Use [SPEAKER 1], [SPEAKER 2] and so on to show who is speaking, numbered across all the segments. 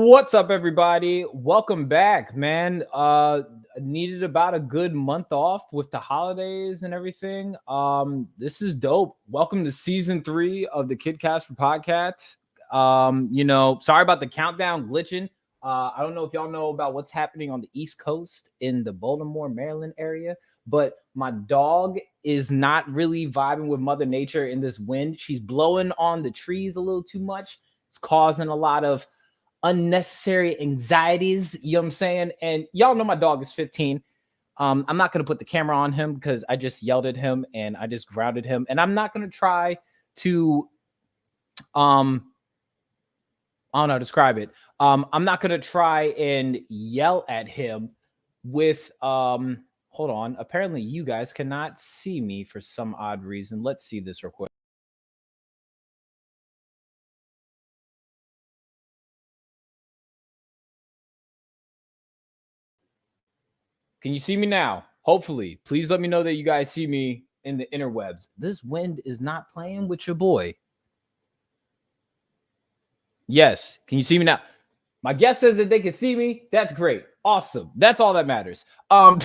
[SPEAKER 1] What's up, everybody? Welcome back, man. Needed about a good month off with the holidays and everything. This is dope. Welcome to season 3 of the Kid Casper podcast. Sorry about the countdown glitching. I don't know if y'all know about what's happening on the East Coast in the Baltimore, Maryland area, but my dog is not really vibing with Mother Nature in this wind. She's blowing on the trees a little too much. It's causing a lot of unnecessary anxieties, you know what I'm saying? And y'all know my dog is 15. I'm not going to put the camera on him because I just yelled at him and I just grounded him. And I'm not going to try to, I don't know how to describe it. I'm not going to try and yell at him with, hold on. Apparently you guys cannot see me for some odd reason. Let's see this real quick. Can you see me now? Hopefully. Please let me know that you guys see me in the interwebs. This wind is not playing with your boy. Yes. Can you see me now? My guest says that they can see me. That's great. Awesome. That's all that matters. I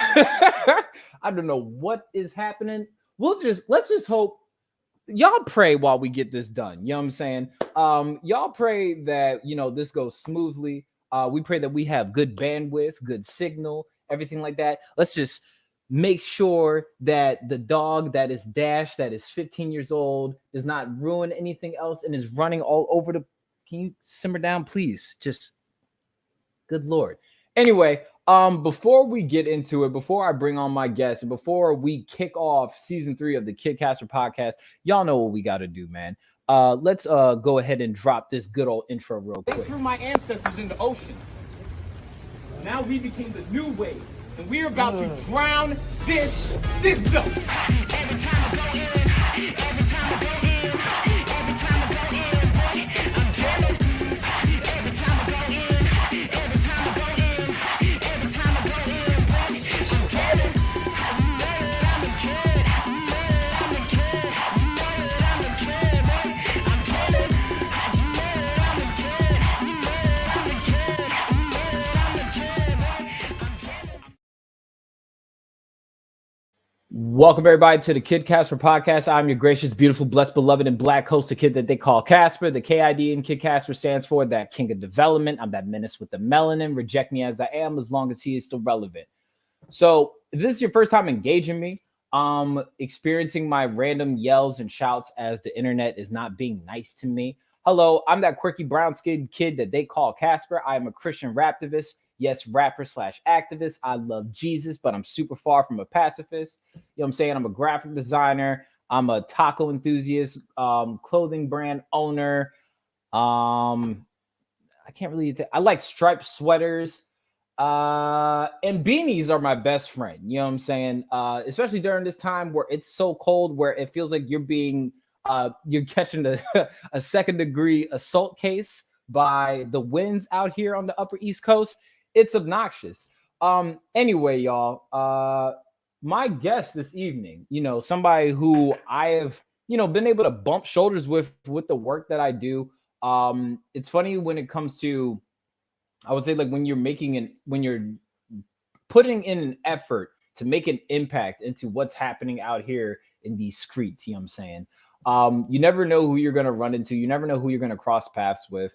[SPEAKER 1] don't know what is happening. Let's just hope. Y'all pray while we get this done. You know what I'm saying? Y'all pray that, this goes smoothly. We pray that we have good bandwidth, good signal, everything like that. Let's just make sure that the dog that is Dash, that is 15 years old, does not ruin anything else and is running all over the... Can you simmer down, please? Just... Good Lord. Anyway, before we get into it, before I bring on my guests, and before we kick off season 3 of the Kid Casper podcast, y'all know what we got to do, man. Let's go ahead and drop this good old intro real quick.
[SPEAKER 2] They threw my ancestors in the ocean. Now we became the new wave, and we're about to drown this system. Every time I go in, every time I go in, every time I go in, I'm jamming. Every time I go in, every time I go in, every time I go in, I'm jamming. I'm a kid, I'm a kid, I'm a kid, I'm jamming. I'm a kid, I'm a kid, I'm a kid.
[SPEAKER 1] Welcome, everybody, to the Kid Casper podcast. I'm your gracious, beautiful, blessed, beloved, and black host, the kid that they call Casper. The KID in Kid Casper stands for that king of development. I'm that menace with the melanin. Reject me as I am, as long as he is still relevant. So if this is your first time engaging me, experiencing my random yells and shouts as the internet is not being nice to me. Hello, I'm that quirky brown-skinned kid that they call Casper. I am a Christian raptivist. Yes, rapper / activist. I love Jesus, but I'm super far from a pacifist. You know what I'm saying? I'm a graphic designer. I'm a taco enthusiast, clothing brand owner. I can't really I like striped sweaters. And beanies are my best friend. You know what I'm saying? Especially during this time where it's so cold, where it feels like you're catching a second-degree assault case by the winds out here on the Upper East Coast. It's obnoxious. Anyway, y'all, my guest this evening, somebody who I have, been able to bump shoulders with the work that I do. It's funny when it comes to, I would say, like when you're putting in an effort to make an impact into what's happening out here in these streets, you know what I'm saying? You never know who you're going to run into. You never know who you're going to cross paths with.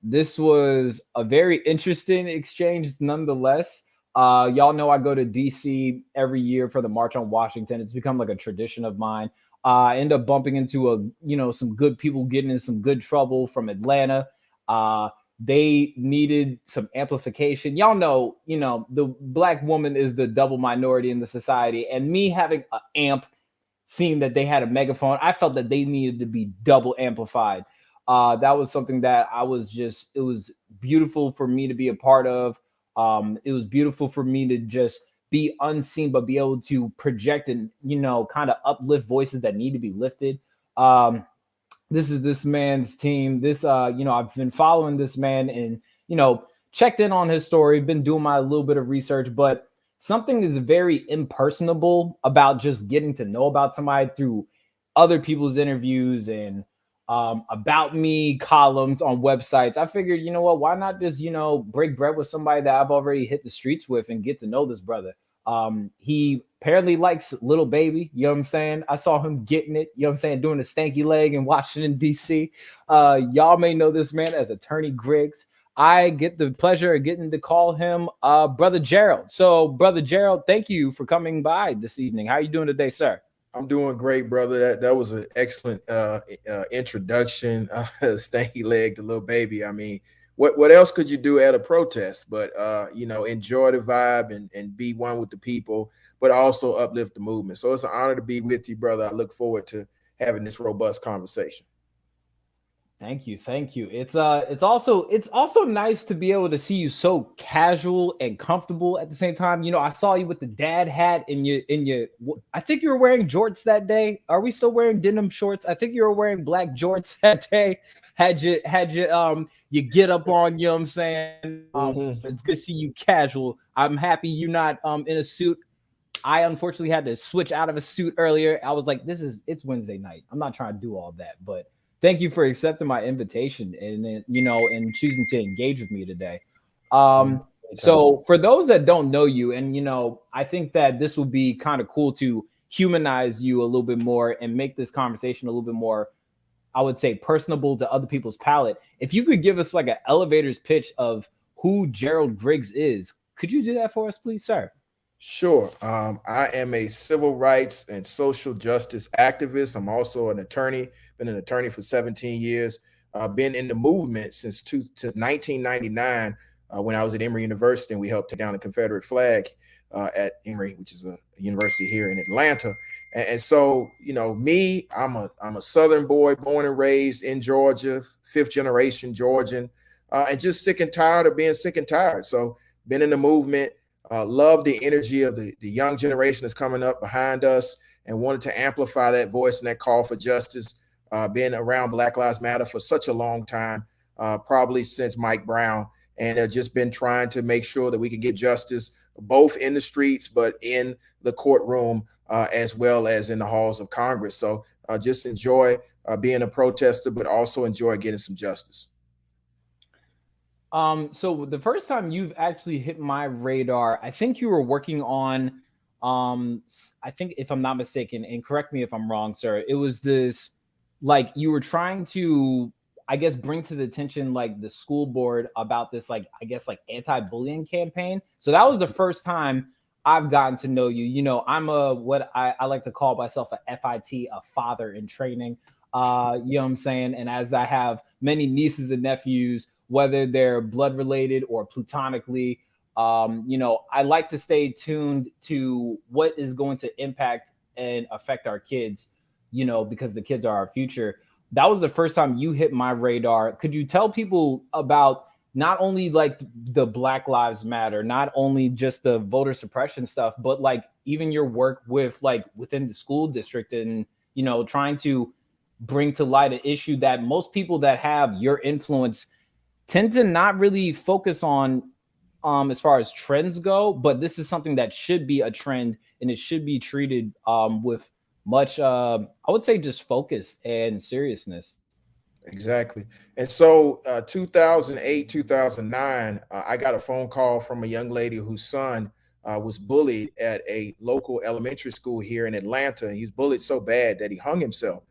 [SPEAKER 1] This was a very interesting exchange nonetheless. Y'all know I go to DC every year for the March on Washington. It's become like a tradition of mine. I end up bumping into some good people getting in some good trouble from Atlanta. They needed some amplification. Y'all know, the black woman is the double minority in the society, and me having an amp, seeing that they had a megaphone, I felt that they needed to be double amplified. That was something that it was beautiful for me to be a part of. It was beautiful for me to just be unseen, but be able to project and, kind of uplift voices that need to be lifted. This is this man's team. I've been following this man and, checked in on his story, been doing my little bit of research, but something is very impersonable about just getting to know about somebody through other people's interviews and about me columns on websites. I figured, you know what, why not just, break bread with somebody that I've already hit the streets with and get to know this brother. He apparently likes Little Baby, you know what I'm saying? I saw him getting it, you know what I'm saying, doing a stanky leg in Washington, D.C. Y'all may know this man as Attorney Griggs. I get the pleasure of getting to call him Brother Gerald. So, Brother Gerald, thank you for coming by this evening. How are you doing today, sir?
[SPEAKER 3] I'm doing great, brother. That was an excellent introduction. Stanky leg to Little Baby. I mean, what else could you do at a protest? But enjoy the vibe and be one with the people, but also uplift the movement. So it's an honor to be with you, brother. I look forward to having this robust conversation.
[SPEAKER 1] Thank you, thank you. It's also nice to be able to see you so casual and comfortable at the same time. I saw you with the dad hat in your. I think you were wearing jorts that day. Are we still wearing denim shorts? I think you were wearing black jorts that day. Had you get up on, you know what I'm saying? It's good to see you casual. I'm happy you're not in a suit. I unfortunately had to switch out of a suit earlier. I was like, it's Wednesday night. I'm not trying to do all that, but thank you for accepting my invitation and choosing to engage with me today. So for those that don't know you, and I think that this will be kind of cool to humanize you a little bit more and make this conversation a little bit more, I would say, personable to other people's palate. If you could give us like an elevator's pitch of who Gerald Griggs is, could you do that for us, please, sir?
[SPEAKER 3] Sure. I am a civil rights and social justice activist. I'm also an attorney, been an attorney for 17 years, been in the movement since 1999 when I was at Emory University, and we helped take down the Confederate flag at Emory, which is a university here in Atlanta. And so, me, I'm a Southern boy, born and raised in Georgia, fifth generation Georgian, and just sick and tired of being sick and tired. So been in the movement. Love the energy of the young generation that's coming up behind us, and wanted to amplify that voice and that call for justice. Been around Black Lives Matter for such a long time, probably since Mike Brown, and just been trying to make sure that we can get justice both in the streets, but in the courtroom, as well as in the halls of Congress. So just enjoy being a protester, but also enjoy getting some justice.
[SPEAKER 1] So the first time you've actually hit my radar, I think you were working on, I think if I'm not mistaken, and correct me if I'm wrong, sir, it was this, like you were trying to, I guess, bring to the attention, like the school board about this, like, I guess, like anti-bullying campaign. So that was the first time I've gotten to know you. I'm what I like to call myself a FIT, a father in training. You know what I'm saying? And as I have many nieces and nephews, whether they're blood related or platonically, I like to stay tuned to what is going to impact and affect our kids, because the kids are our future. That was the first time you hit my radar. Could you tell people about not only like the Black Lives Matter, not only just the voter suppression stuff, but like even your work with like within the school district and, trying to bring to light an issue that most people that have your influence tend to not really focus on as far as trends go, but this is something that should be a trend, and it should be treated with much, I would say, just focus and seriousness.
[SPEAKER 3] Exactly. And so 2008, 2009, I got a phone call from a young lady whose son was bullied at a local elementary school here in Atlanta. He was bullied so bad that he hung himself.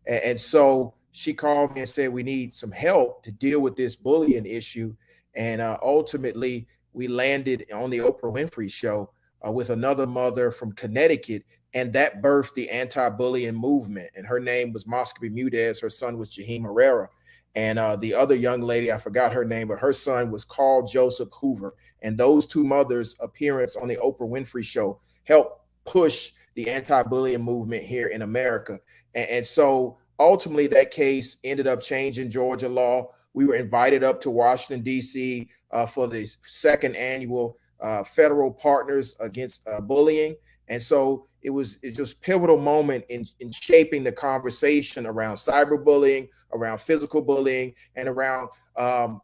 [SPEAKER 3] And so she called me and said, we need some help to deal with this bullying issue. And ultimately, we landed on the Oprah Winfrey show with another mother from Connecticut. And that birthed the anti-bullying movement. And her name was Mosca Bermudez. Her son was Jaheim Herrera. And the other young lady, I forgot her name, but her son was Carl Joseph Hoover. And those two mothers' appearance on the Oprah Winfrey show helped push the anti-bullying movement here in America. And so ultimately, that case ended up changing Georgia law. We were invited up to Washington, D.C. For the second annual Federal Partners Against Bullying. And so it was just pivotal moment in shaping the conversation around cyberbullying, around physical bullying, and around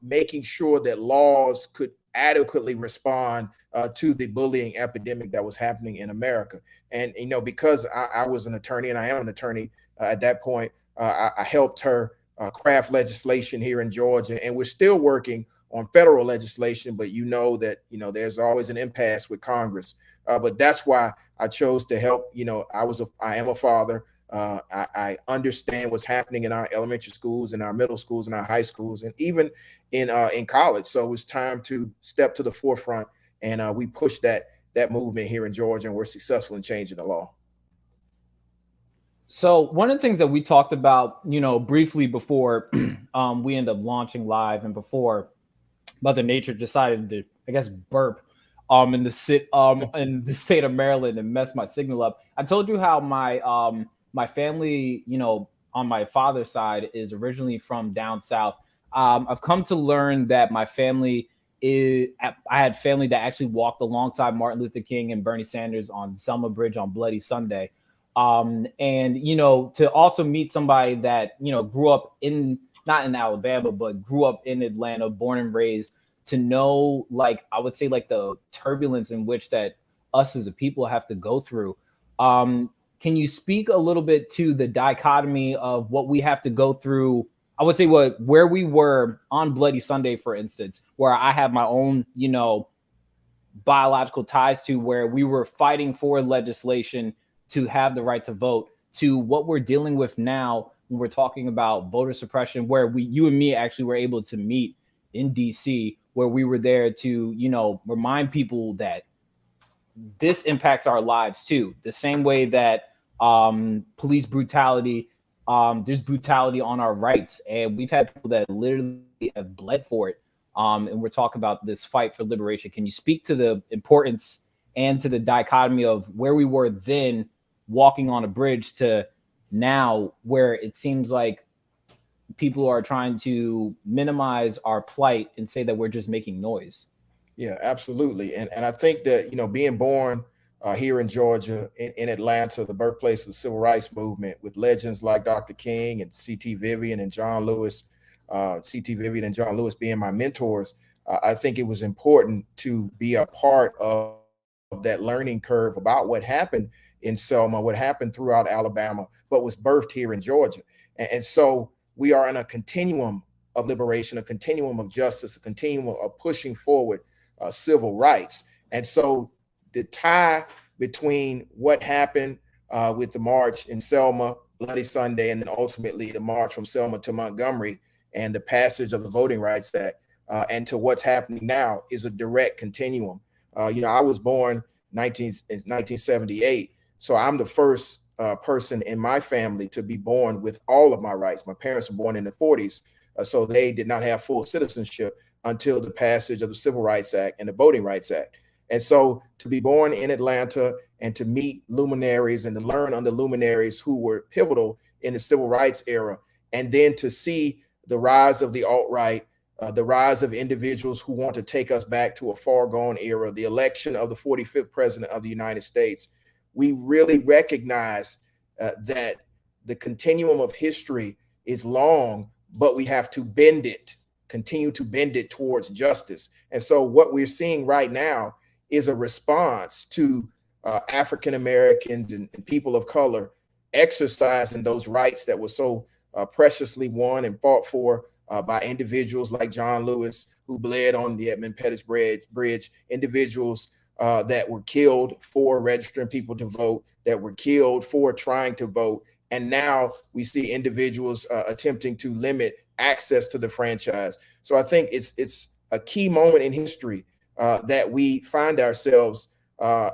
[SPEAKER 3] making sure that laws could adequately respond to the bullying epidemic that was happening in America. And, because I was an attorney, and I am an attorney at that point, I helped her craft legislation here in Georgia, and we're still working on federal legislation. But you know that there's always an impasse with Congress. But that's why I chose to help. I am a father. I understand what's happening in our elementary schools, in our middle schools, in our high schools, and even in college. So it's time to step to the forefront, and we push that movement here in Georgia, and we're successful in changing the law.
[SPEAKER 1] So one of the things that we talked about, briefly before we end up launching live, and before Mother Nature decided to, I guess, burp in the state of Maryland and mess my signal up. I told you how my family, on my father's side, is originally from down south. I've come to learn that my family I had family that actually walked alongside Martin Luther King and Bernie Sanders on Selma Bridge on Bloody Sunday. And to also meet somebody that grew up not in Alabama, but grew up in Atlanta, born and raised, to know, I would say, the turbulence in which that us as a people have to go through. Can you speak a little bit to the dichotomy of what we have to go through? I would say where we were on Bloody Sunday, for instance, where I have my own, biological ties to, where we were fighting for legislation to have the right to vote, to what we're dealing with now when we're talking about voter suppression, where you and me actually were able to meet in DC, where we were there to, remind people that this impacts our lives too. The same way that police brutality, there's brutality on our rights. And we've had people that literally have bled for it. And we're talking about this fight for liberation. Can you speak to the importance and to the dichotomy of where we were then, walking on a bridge, to now, where it seems like people are trying to minimize our plight and say that we're just making noise?
[SPEAKER 3] Yeah, absolutely. And I think that, being born here in Georgia, in Atlanta, the birthplace of the civil rights movement, with legends like Dr. King and C.T. Vivian and John Lewis, C.T. Vivian and John Lewis being my mentors, I think it was important to be a part of that learning curve about what happened in Selma, what happened throughout Alabama, but was birthed here in Georgia. And so we are in a continuum of liberation, a continuum of justice, a continuum of pushing forward civil rights. And so the tie between what happened with the march in Selma, Bloody Sunday, and then ultimately the march from Selma to Montgomery and the passage of the Voting Rights Act, and to what's happening now, is a direct continuum. I was born in 1978, so I'm the first person in my family to be born with all of my rights. My parents were born in the 40s, so they did not have full citizenship until the passage of the Civil Rights Act and the Voting Rights Act. And so to be born in Atlanta and to meet luminaries and to learn under luminaries who were pivotal in the civil rights era, and then to see the rise of the alt-right, the rise of individuals who want to take us back to a far gone era, the election of the 45th president of the United States, we really recognize that the continuum of history is long, but we have to continue to bend it towards justice. And so what we're seeing right now is a response to African Americans and people of color exercising those rights that were so preciously won and fought for by individuals like John Lewis, who bled on the Edmund Pettus Bridge, individuals that were killed for registering people to vote, that were killed for trying to vote. And now we see individuals attempting to limit access to the franchise. So I think it's a key moment in history that we find ourselves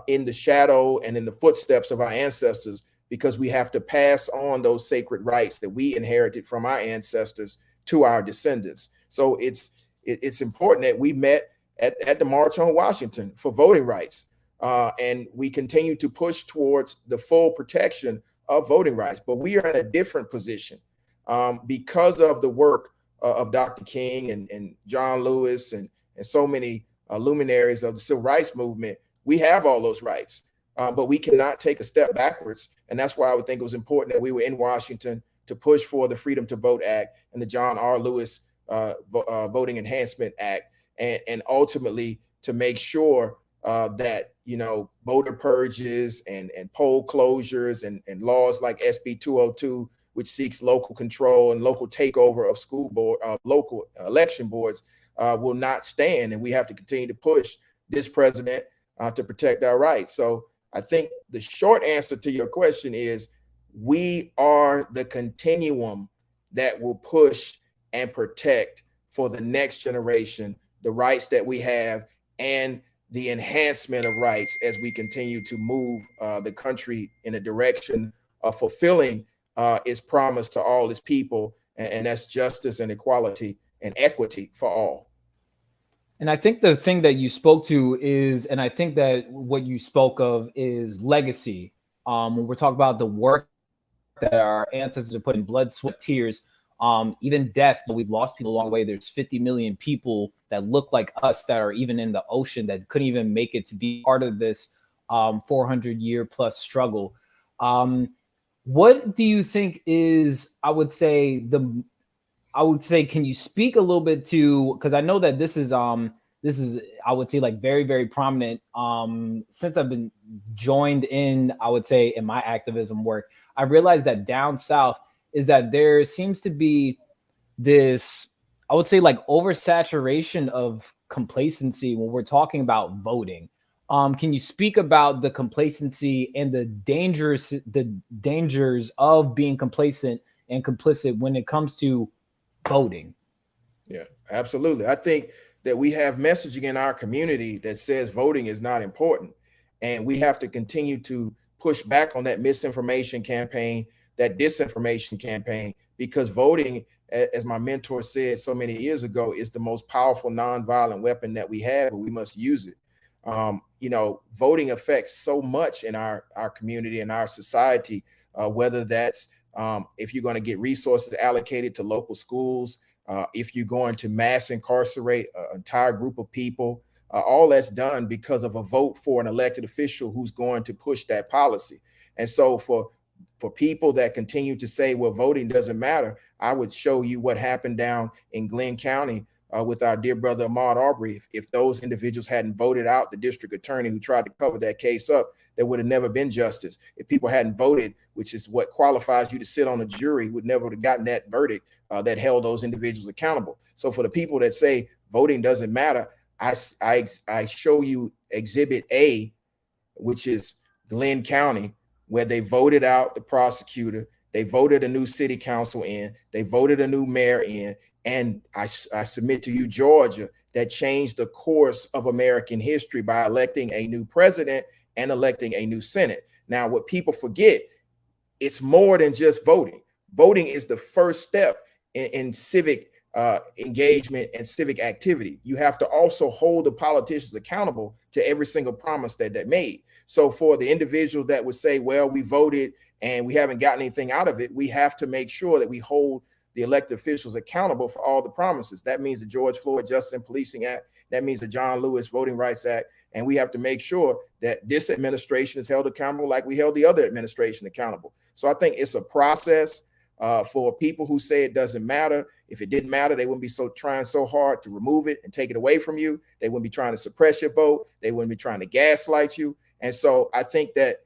[SPEAKER 3] in the shadow and in the footsteps of our ancestors, because we have to pass on those sacred rights that we inherited from our ancestors to our descendants. So it's important that we met at the March on Washington for voting rights, and we continue to push towards the full protection of voting rights. But we are in a different position because of the work of Dr. King and John Lewis and so many luminaries of the civil rights movement. We have all those rights, but we cannot take a step backwards. And that's why I would think it was important that we were in Washington to push for the Freedom to Vote Act and the John R. Lewis Voting Enhancement Act, and ultimately to make sure that, voter purges and poll closures and laws like SB 202, which seeks local control and local takeover of school board, local election boards, will not stand. And we have to continue to push this president to protect our rights. So I think the short answer to your question is we are the continuum that will push and protect for the next generation the rights that we have and the enhancement of rights as we continue to move the country in a direction of fulfilling its promise to all its people, and that's justice and equality and equity for all.
[SPEAKER 1] And I think the thing that you spoke to is, and I think that what you spoke of is legacy. When we're talking about the work that our ancestors are putting blood, sweat, tears, even death, we've lost people along the way. There's 50 million people that look like us that are even in the ocean that couldn't even make it to be part of this 400-year plus struggle. What do you think is, I would say, can you speak a little bit to, because I know that this is I would say like very, very prominent since I've been joined in, I would say, in my activism work. I realized that down south is that there seems to be this, I would say, like oversaturation of complacency when we're talking about voting. Can you speak about the complacency and the dangers of being complacent and complicit when it comes to voting?
[SPEAKER 3] Yeah, absolutely. I think that we have messaging in our community that says voting is not important. And we have to continue to push back on that misinformation campaign, that disinformation campaign, because voting, as my mentor said so many years ago, is the most powerful nonviolent weapon that we have, and we must use it. Voting affects so much in our community and our society, whether that's if you're going to get resources allocated to local schools, if you're going to mass incarcerate an entire group of people, all that's done because of a vote for an elected official who's going to push that policy. And so for people that continue to say, well, voting doesn't matter, I would show you what happened down in Glenn County with our dear brother Ahmaud Arbery. If those individuals hadn't voted out the district attorney who tried to cover that case up, there would have never been justice. If people hadn't voted, which is what qualifies you to sit on a jury, would never have gotten that verdict that held those individuals accountable. So for the people that say voting doesn't matter, I show you Exhibit A, which is Glenn County, where they voted out the prosecutor, they voted a new city council in, they voted a new mayor in, and I submit to you Georgia, that changed the course of American history by electing a new president and electing a new Senate. Now, what people forget, it's more than just voting. Voting is the first step in civic engagement and civic activity. You have to also hold the politicians accountable to every single promise that they made. So for the individuals that would say, well, we voted and we haven't gotten anything out of it, we have to make sure that we hold the elected officials accountable for all the promises. That means the George Floyd Justice and Policing Act. That means the John Lewis Voting Rights Act. And we have to make sure that this administration is held accountable like we held the other administration accountable. So I think it's a process for people who say it doesn't matter. If it didn't matter, they wouldn't be trying so hard to remove it and take it away from you. They wouldn't be trying to suppress your vote. They wouldn't be trying to gaslight you. And so I think that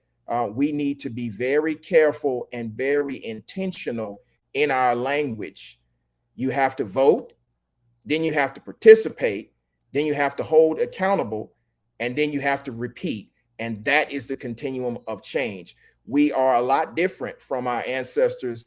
[SPEAKER 3] we need to be very careful and very intentional in our language. You have to vote, then you have to participate, then you have to hold accountable, and then you have to repeat. And that is the continuum of change. We are a lot different from our ancestors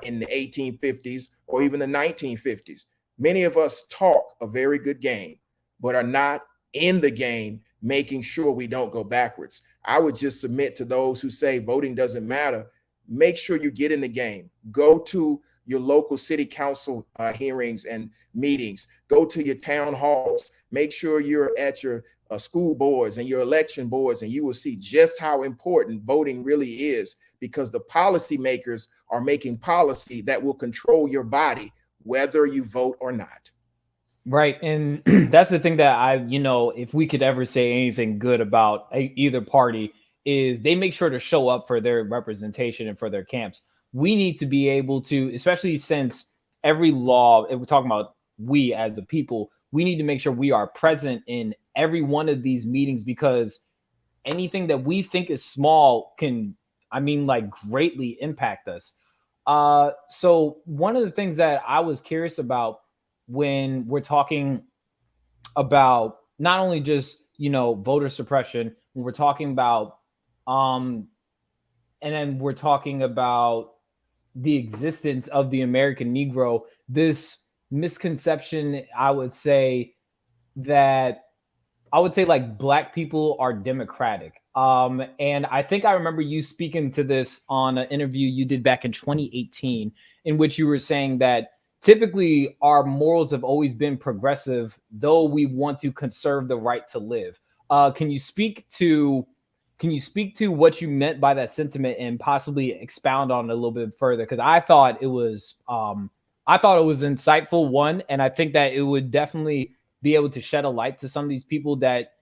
[SPEAKER 3] in the 1850s or even the 1950s. Many of us talk a very good game, but are not in the game making sure we don't go backwards. I would just submit to those who say voting doesn't matter, make sure you get in the game. Go to your local city council hearings and meetings. Go to your town halls. Make sure you're at your school boards and your election boards, and you will see just how important voting really is, because the policymakers are making policy that will control your body, whether you vote or not.
[SPEAKER 1] Right. And that's the thing that if we could ever say anything good about either party, is they make sure to show up for their representation and for their camps. We need to be able to, especially since every law, if we're talking about we as a people, we need to make sure we are present in every one of these meetings, because anything that we think is small can, greatly impact us. So one of the things that I was curious about when we're talking about not only just, voter suppression, when we're talking about, and then we're talking about the existence of the American Negro, this misconception, I would say like black people are democratic. And I think I remember you speaking to this on an interview you did back in 2018, in which you were saying that typically our morals have always been progressive, though we want to conserve the right to live. Can you speak to what you meant by that sentiment and possibly expound on it a little bit further? Because I thought it was insightful, one, and I think that it would definitely be able to shed a light to some of these people that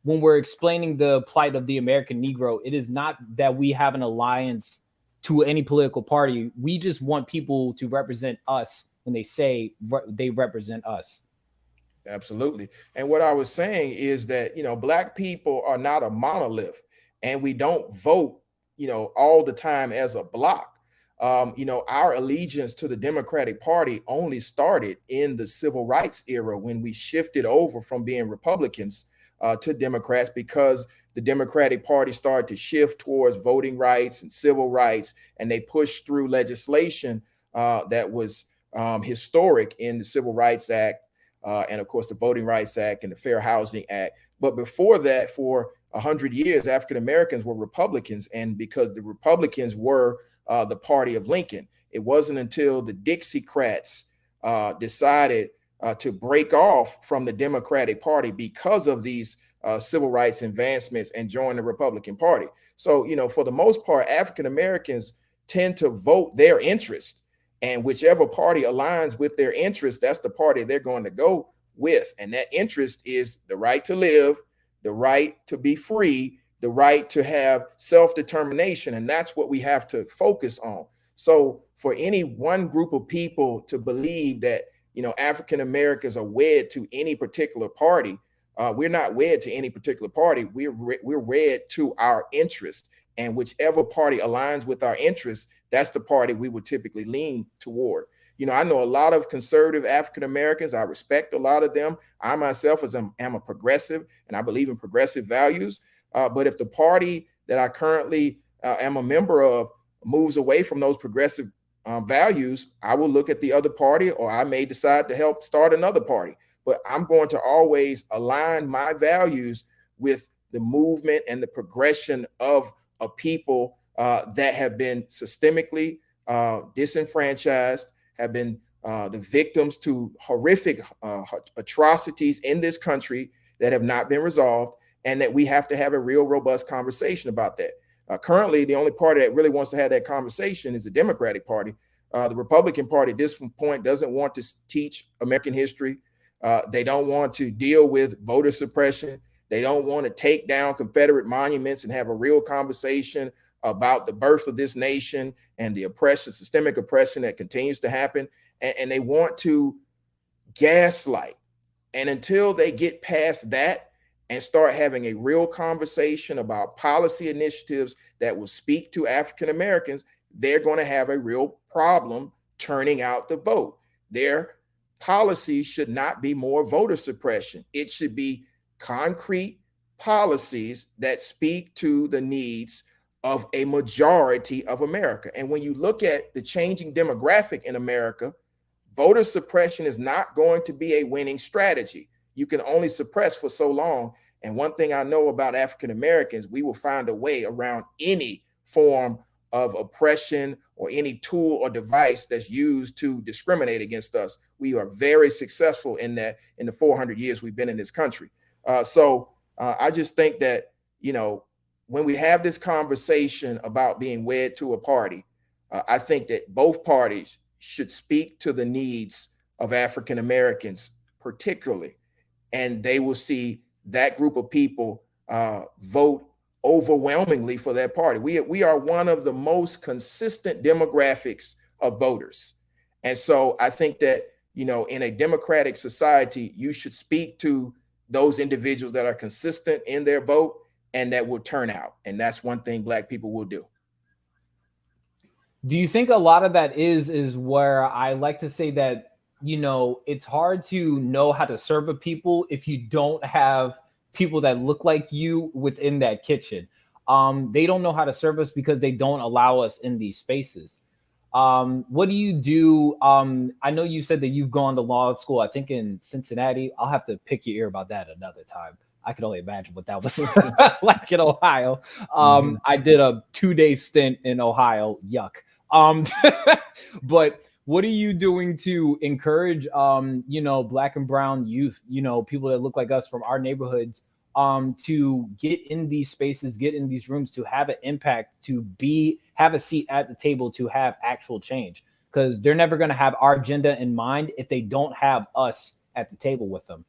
[SPEAKER 1] when we're explaining the plight of the American Negro, it is not that we have an alliance to any political party. We just want people to represent us when they say they represent us.
[SPEAKER 3] Absolutely. And what I was saying is that, black people are not a monolith, and we don't vote, all the time as a block. Our allegiance to the Democratic Party only started in the civil rights era when we shifted over from being Republicans to Democrats, because the Democratic Party started to shift towards voting rights and civil rights, and they pushed through legislation that was historic in the Civil Rights Act, and of course the Voting Rights Act and the Fair Housing Act. But before that, for 100 years, African Americans were Republicans, and because the Republicans were the party of Lincoln, it wasn't until the Dixiecrats decided to break off from the Democratic Party because of these civil rights advancements and join the Republican Party. So, for the most part, African Americans tend to vote their interest, and whichever party aligns with their interest, that's the party they're going to go with. And that interest is the right to live, the right to be free, the right to have self-determination. And that's what we have to focus on. So for any one group of people to believe that, African Americans are wed to any particular party, we're not wed to any particular party. We're wed to our interest. And whichever party aligns with our interests, that's the party we would typically lean toward. I know a lot of conservative African Americans. I respect a lot of them. I myself am a progressive, and I believe in progressive values. But if the party that I currently am a member of moves away from those progressive values, I will look at the other party, or I may decide to help start another party. But I'm going to always align my values with the movement and the progression of a people that have been systemically disenfranchised, have been the victims to horrific atrocities in this country that have not been resolved, and that we have to have a real robust conversation about that. Currently, the only party that really wants to have that conversation is the Democratic Party. The Republican Party at this point doesn't want to teach American history. They don't want to deal with voter suppression. They don't want to take down Confederate monuments and have a real conversation about the birth of this nation and the oppression, systemic oppression that continues to happen. And they want to gaslight. And until they get past that and start having a real conversation about policy initiatives that will speak to African Americans, they're going to have a real problem turning out the vote. Their policies should not be more voter suppression. It should be concrete policies that speak to the needs of a majority of America. And when you look at the changing demographic in America, voter suppression is not going to be a winning strategy. You can only suppress for so long. And one thing I know about African Americans, we will find a way around any form of oppression or any tool or device that's used to discriminate against us. We are very successful in that in the 400 years we've been in this country. So I just think that, when we have this conversation about being wed to a party, I think that both parties should speak to the needs of African Americans particularly, and they will see that group of people vote overwhelmingly for that party. We are one of the most consistent demographics of voters. And so I think that, in a democratic society, you should speak to those individuals that are consistent in their vote and that will turn out. And that's one thing Black people will do.
[SPEAKER 1] Do you think a lot of that is where I like to say that, it's hard to know how to serve a people if you don't have people that look like you within that kitchen. They don't know how to serve us because they don't allow us in these spaces. What do you do? I know you said that you've gone to law school, I think in Cincinnati. I'll have to pick your ear about that another time. I can only imagine what that was like in Ohio. I did a 2-day stint in Ohio. Yuck. Um, but what are you doing to encourage, black and brown youth, people that look like us from our neighborhoods, to get in these spaces, get in these rooms, to have an impact, to have a seat at the table, to have actual change? Because they're never going to have our agenda in mind if they don't have us at the table with them.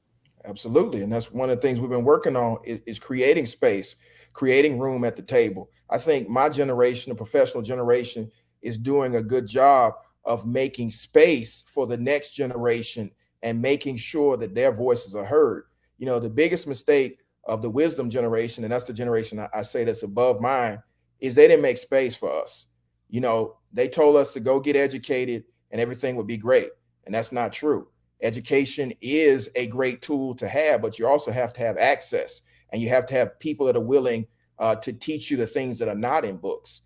[SPEAKER 3] Absolutely. And that's one of the things we've been working on is creating space, creating room at the table. I think my generation, the professional generation, is doing a good job of making space for the next generation and making sure that their voices are heard. The biggest mistake of the wisdom generation, and that's the generation I say that's above mine, is they didn't make space for us. They told us to go get educated and everything would be great. And that's not true. Education is a great tool to have, but you also have to have access, and you have to have people that are willing to teach you the things that are not in books.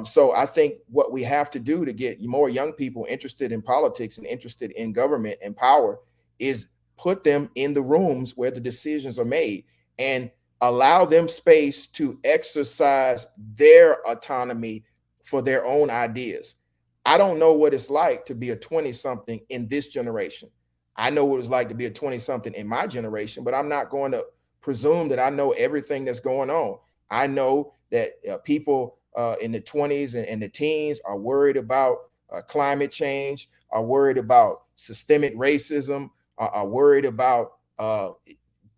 [SPEAKER 3] So I think what we have to do to get more young people interested in politics and interested in government and power is put them in the rooms where the decisions are made and allow them space to exercise their autonomy for their own ideas. I don't know what it's like to be a 20-something in this generation. I know what it's like to be a 20-something in my generation, but I'm not going to presume that I know everything that's going on. I know that people in the 20s and the teens are worried about climate change, are worried about systemic racism, are worried about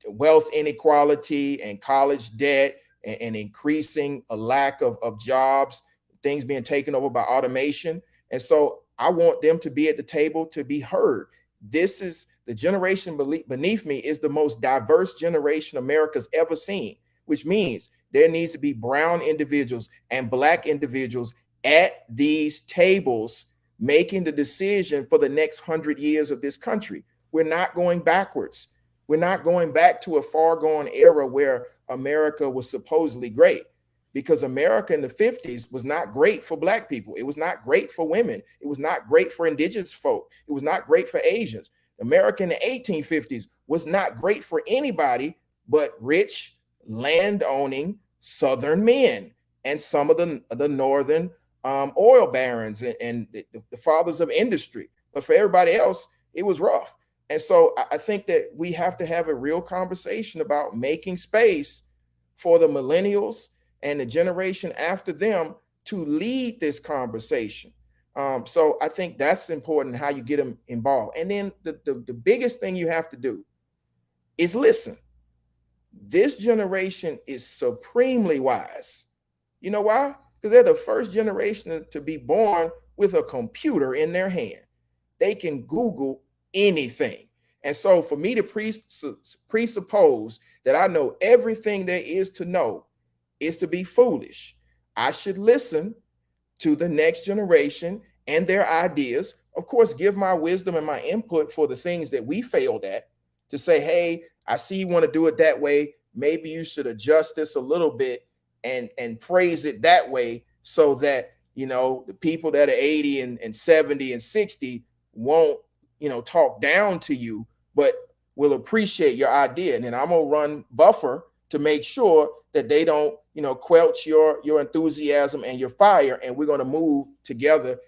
[SPEAKER 3] wealth inequality and college debt and increasing a lack of jobs, things being taken over by automation. And so I want them to be at the table to be heard. This is the generation beneath me is the most diverse generation America's ever seen, which means there needs to be brown individuals and black individuals at these tables making the decision for the next 100 years of this country. We're not going backwards. We're not going back to a far gone era where America was supposedly great, because America in the 50s was not great for black people. It was not great for women. It was not great for indigenous folk. It was not great for Asians. America in the 1850s was not great for anybody but rich, land-owning Southern men and some of the northern oil barons and the fathers of industry. But for everybody else, it was rough. And so I think that we have to have a real conversation about making space for the millennials and the generation after them to lead this conversation. So I think that's important, how you get them involved. And then the biggest thing you have to do is listen. This generation is supremely wise. You know why? Because they're the first generation to be born with a computer in their hand. They can Google anything. And so for me to presuppose that I know everything there is to know is to be foolish. I should listen to the next generation and their ideas. Of course, give my wisdom and my input for the things that we failed at, to say, hey, I see you want to do it that way. Maybe you should adjust this a little bit and phrase it that way so that, the people that are 80 and 70 and 60 won't, talk down to you, but will appreciate your idea. And then I'm going to run buffer to make sure that they don't, quelch your enthusiasm and your fire. And we're going to move together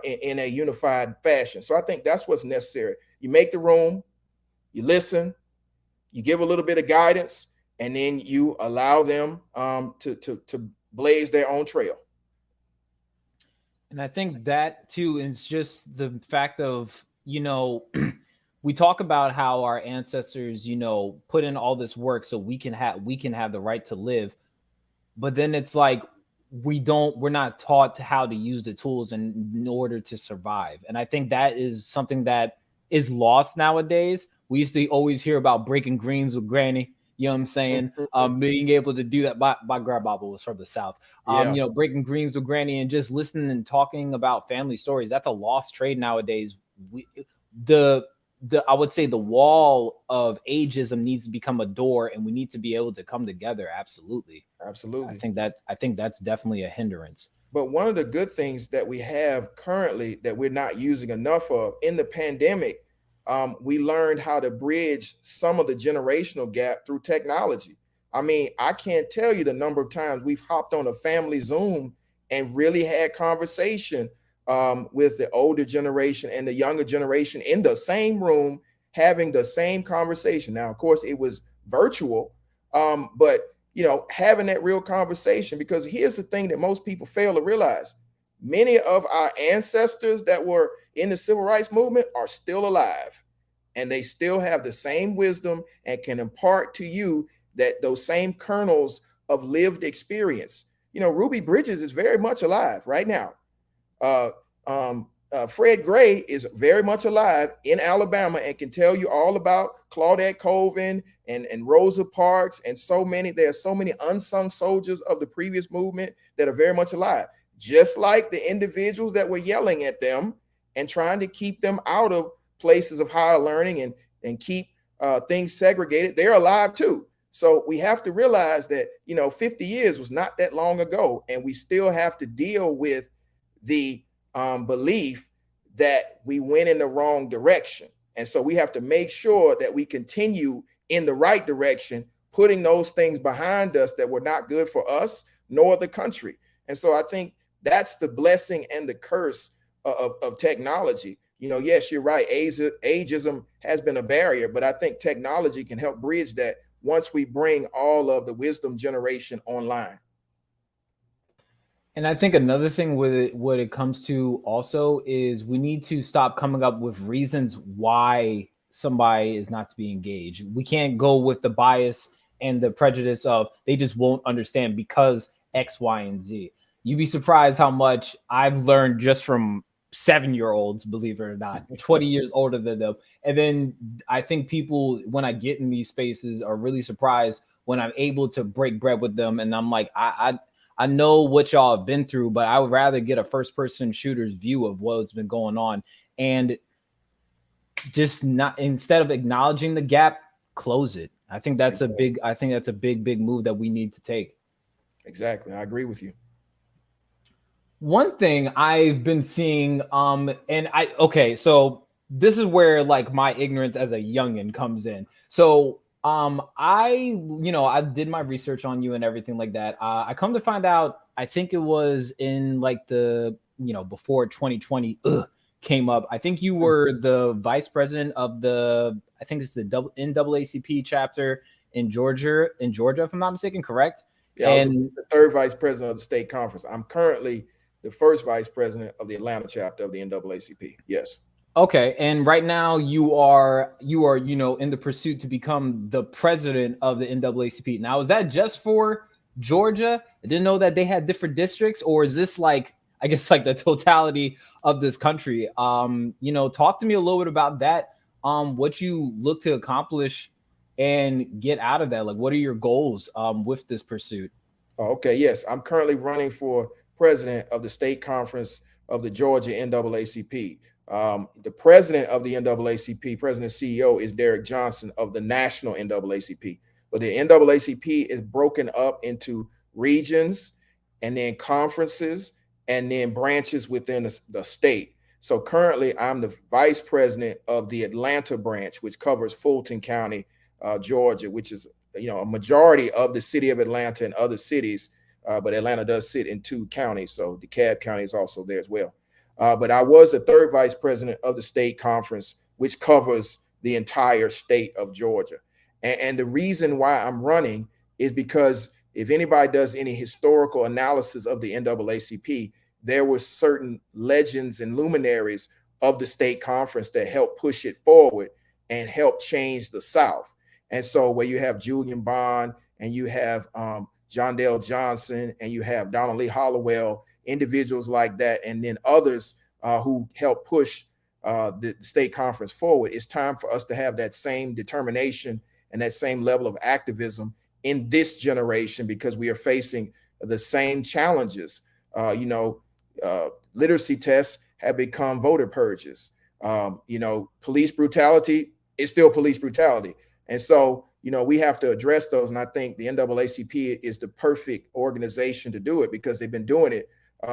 [SPEAKER 3] in a unified fashion. So I think that's what's necessary. You make the room, you listen, you give a little bit of guidance, and then you allow them to blaze their own trail.
[SPEAKER 1] And I think that too is just the fact of, we talk about how our ancestors, put in all this work so we can have the right to live. But then it's like we're not taught how to use the tools in order to survive. And I think that is something that is lost nowadays. We used to always hear about breaking greens with granny. You know what I'm saying? Being able to do that. My grandpapa was from the South.
[SPEAKER 3] Yeah.
[SPEAKER 1] You know, breaking greens with granny and just listening and talking about family stories. That's a lost trade nowadays. The I would say the wall of ageism needs to become a door, and we need to be able to come together. Absolutely.
[SPEAKER 3] Absolutely.
[SPEAKER 1] I think that's definitely a hindrance.
[SPEAKER 3] But one of the good things that we have currently that we're not using enough of in the pandemic, we learned how to bridge some of the generational gap through technology. I mean, I can't tell you the number of times we've hopped on a family Zoom and really had conversation with the older generation and the younger generation in the same room, having the same conversation. Now, of course, it was virtual, but you know, having that real conversation, because here's the thing that most people fail to realize. Many of our ancestors that were in the civil rights movement are still alive, and they still have the same wisdom and can impart to you that those same kernels of lived experience. You know, Ruby Bridges is very much alive right now. Fred Gray is very much alive in Alabama and can tell you all about Claudette Colvin and Rosa Parks and so many. There are so many unsung soldiers of the previous movement that are very much alive, just like the individuals that were yelling at them and trying to keep them out of places of higher learning and keep things segregated. They're alive too. So we have to realize that, you know, 50 years was not that long ago, and we still have to deal with the belief that we went in the wrong direction. And so we have to make sure that we continue in the right direction, putting those things behind us that were not good for us nor the country. And so I think that's the blessing and the curse of technology. You know, yes, you're right. Ageism has been a barrier, but I think technology can help bridge that once we bring all of the wisdom generation online.
[SPEAKER 1] And I think another thing with it, what it comes to also is we need to stop coming up with reasons why somebody is not to be engaged. We can't go with the bias and the prejudice of they just won't understand because X, Y, and Z. You'd be surprised how much I've learned just from 7-year-olds, believe it or not, 20 years older than them. And then I think people, when I get in these spaces, are really surprised when I'm able to break bread with them. And I'm like, I know what y'all have been through, but I would rather get a first-person shooter's view of what's been going on, and just not, instead of acknowledging the gap, close it. I think that's a big move that we need to take.
[SPEAKER 3] Exactly. I agree with you.
[SPEAKER 1] One thing I've been seeing, so this is where like my ignorance as a youngin comes in. So I did my research on you and everything like that. I come to find out, I think it was in like the, before 2020 came up. I think you were the vice president of I think it's the NAACP chapter in Georgia, if I'm not mistaken, correct?
[SPEAKER 3] Yeah, and the third vice president of the state conference. I'm currently the first vice president of the Atlanta chapter of the NAACP. Yes.
[SPEAKER 1] Okay, and right now you are in the pursuit to become the president of the NAACP. Now, is that just for Georgia? I didn't know that they had different districts, or is this like, I guess, like the totality of this country? Talk to me a little bit about that. What you look to accomplish and get out of that. Like, what are your goals with this pursuit?
[SPEAKER 3] Okay, yes, I'm currently running for president of the state conference of the Georgia NAACP. The president of the NAACP, president CEO, is Derek Johnson of the national NAACP. But the NAACP is broken up into regions and then conferences and then branches within the state. So currently I'm the vice president of the Atlanta branch, which covers Fulton County, Georgia, which is, a majority of the city of Atlanta and other cities. But Atlanta does sit in 2 counties. So DeKalb County is also there as well. But I was the third vice president of the state conference, which covers the entire state of Georgia. And the reason why I'm running is because if anybody does any historical analysis of the NAACP, there were certain legends and luminaries of the state conference that helped push it forward and help change the South. And so where you have Julian Bond and you have John Dale Johnson and you have Donald Lee Hollowell, individuals like that, and then others who help push the state conference forward, it's time for us to have that same determination and that same level of activism in this generation, because we are facing the same challenges. Literacy tests have become voter purges. Police brutality is still police brutality. And so, we have to address those. And I think the NAACP is the perfect organization to do it, because they've been doing it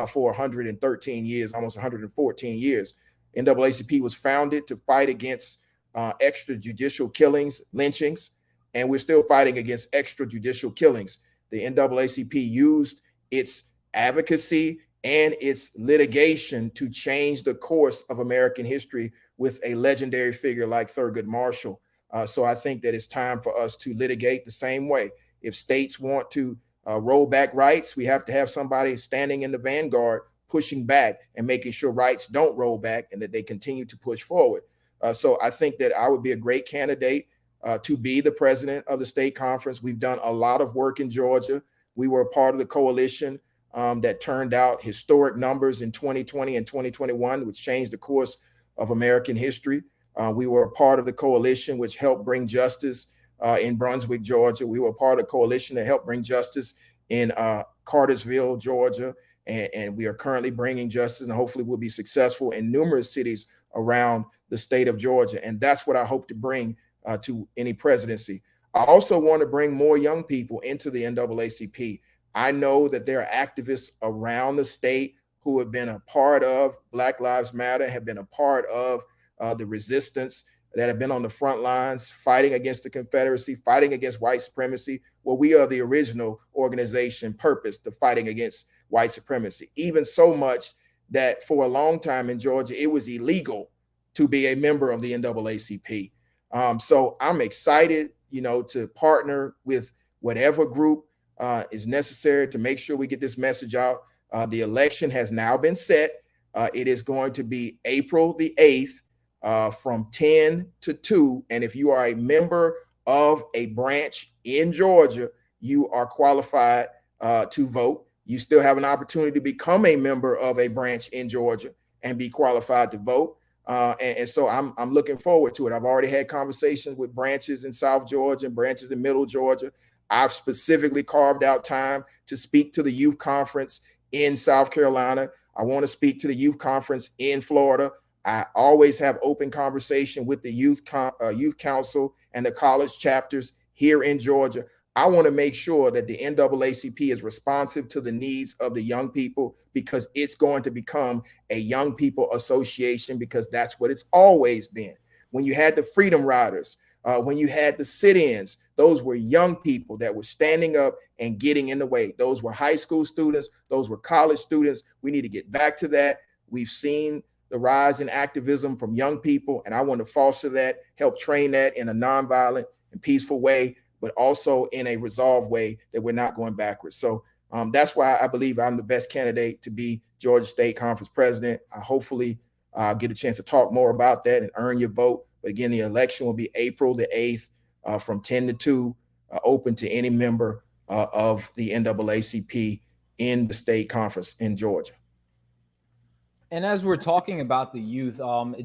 [SPEAKER 3] for 113 years, almost 114 years. NAACP was founded to fight against extrajudicial killings, lynchings, and we're still fighting against extrajudicial killings. The NAACP used its advocacy and its litigation to change the course of American history with a legendary figure like Thurgood Marshall. So I think that it's time for us to litigate the same way. If states want to roll back rights, we have to have somebody standing in the vanguard, pushing back and making sure rights don't roll back and that they continue to push forward. So I think that I would be a great candidate to be the president of the state conference. We've done a lot of work in Georgia. We were a part of the coalition that turned out historic numbers in 2020 and 2021, which changed the course of American history. We were a part of the coalition which helped bring justice in Brunswick, Georgia. We were a part of the coalition that helped bring justice in Cartersville, Georgia. And we are currently bringing justice, and hopefully we'll be successful in numerous cities around the state of Georgia. And that's what I hope to bring to any presidency. I also want to bring more young people into the NAACP. I know that there are activists around the state who have been a part of Black Lives Matter, have been a part of the resistance, that have been on the front lines fighting against the Confederacy, fighting against white supremacy. Well, we are the original organization purpose to fighting against white supremacy, even so much that for a long time in Georgia, it was illegal to be a member of the NAACP. So I'm excited, to partner with whatever group is necessary to make sure we get this message out. The election has now been set. It is going to be April the 8th from 10 to 2. And if you are a member of a branch in Georgia, you are qualified to vote. You still have an opportunity to become a member of a branch in Georgia and be qualified to vote. And so I'm looking forward to it. I've already had conversations with branches in South Georgia and branches in Middle Georgia. I've specifically carved out time to speak to the youth conference in South Carolina. I want to speak to the youth conference in Florida. I always have open conversation with the youth council and the college chapters here in Georgia. I want to make sure that the NAACP is responsive to the needs of the young people, because it's going to become a young people association, because that's what it's always been. When you had the Freedom Riders, when you had the sit-ins, those were young people that were standing up and getting in the way. Those were high school students. Those were college students. We need to get back to that. We've seen the rise in activism from young people, and I want to foster that, help train that in a nonviolent and peaceful way, but also in a resolved way that we're not going backwards. So that's why I believe I'm the best candidate to be Georgia State Conference president. Hopefully get a chance to talk more about that and earn your vote. But again, the election will be April the 8th from 10 to 2, open to any member of the NAACP in the state conference in Georgia.
[SPEAKER 1] And as we're talking about the youth,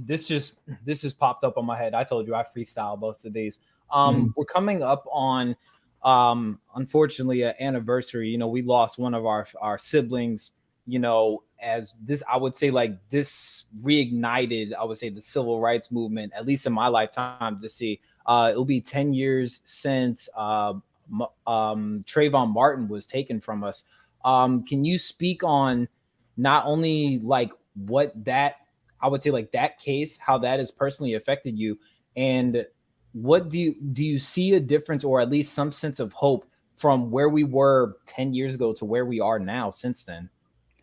[SPEAKER 1] this just popped up on my head. I told you I freestyle most of these. We're coming up on, unfortunately, an anniversary. We lost one of our siblings. As this, I would say, like, this reignited, I would say, the civil rights movement, at least in my lifetime. To see, it'll be 10 years since Trayvon Martin was taken from us. Can you speak on not only like what that, I would say, like, that case, how that has personally affected you, and what do you see a difference, or at least some sense of hope, from where we were 10 years ago to where we are now since then?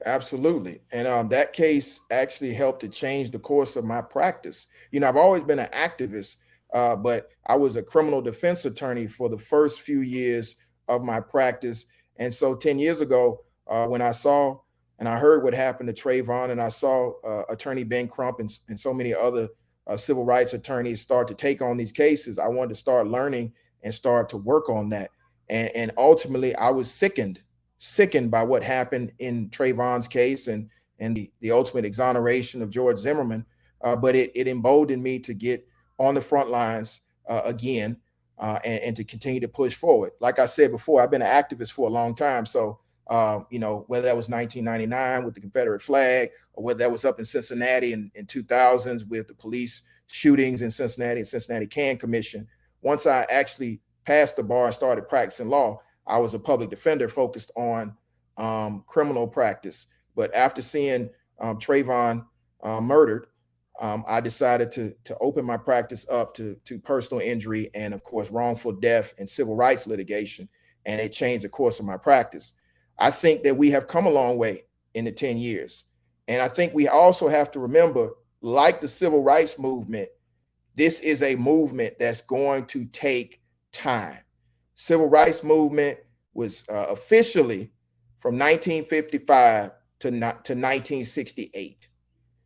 [SPEAKER 3] Absolutely. And that case actually helped to change the course of my practice. I've always been an activist, but I was a criminal defense attorney for the first few years of my practice. And so 10 years ago, when I saw and I heard what happened to Trayvon, and I saw Attorney Ben Crump and so many other civil rights attorneys start to take on these cases, I wanted to start learning and start to work on that. And ultimately, I was sickened by what happened in Trayvon's case and the ultimate exoneration of George Zimmerman. But it emboldened me to get on the front lines again. and to continue to push forward. Like I said before, I've been an activist for a long time. So, whether that was 1999 with the Confederate flag, or whether that was up in Cincinnati in 2000s with the police shootings in Cincinnati and Cincinnati Can Commission. Once I actually passed the bar and started practicing law, I was a public defender focused on criminal practice. But after seeing Trayvon murdered, I decided to open my practice up to personal injury and, of course, wrongful death and civil rights litigation. And it changed the course of my practice. I think that we have come a long way in the 10 years. And I think we also have to remember, like the civil rights movement, this is a movement that's going to take time. Civil rights movement was officially from 1955 to 1968.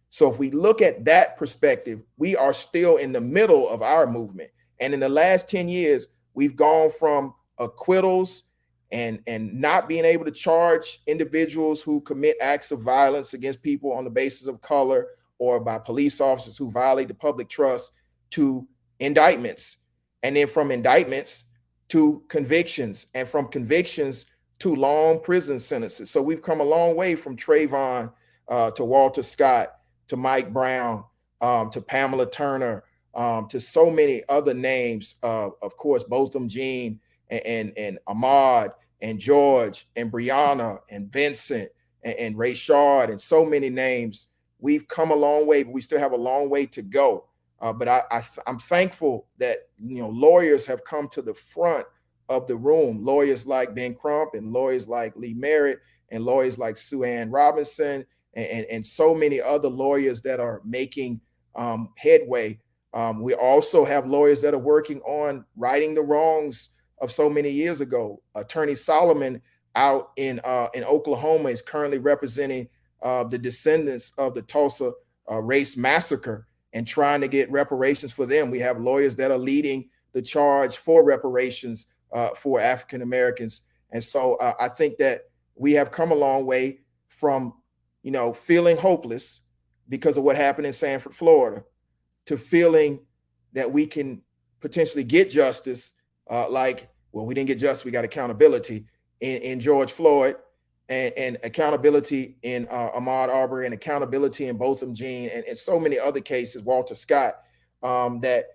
[SPEAKER 3] So if we look at that perspective, we are still in the middle of our movement. And in the last 10 years, we've gone from acquittals and not being able to charge individuals who commit acts of violence against people on the basis of color or by police officers who violate the public trust to indictments. And then from indictments to convictions, and from convictions to long prison sentences. So we've come a long way from Trayvon to Walter Scott, to Mike Brown, to Pamela Turner, to so many other names, of course, Botham Jean and Ahmaud and George and Breonna and Vincent and Rayshard and so many names. We've come a long way, but we still have a long way to go. But I'm thankful that lawyers have come to the front of the room. Lawyers like Ben Crump and lawyers like Lee Merritt and lawyers like Sue Ann Robinson and so many other lawyers that are making headway. We also have lawyers that are working on righting the wrongs of so many years ago. Attorney Solomon out in Oklahoma is currently representing the descendants of the Tulsa race massacre and trying to get reparations for them. We have lawyers that are leading the charge for reparations for African Americans. And so I think that we have come a long way from, feeling hopeless because of what happened in Sanford, Florida, to feeling that we can potentially get justice, we didn't get justice, we got accountability in George Floyd, and accountability in Ahmaud Arbery, and accountability in Botham Jean, and so many other cases, Walter Scott, that,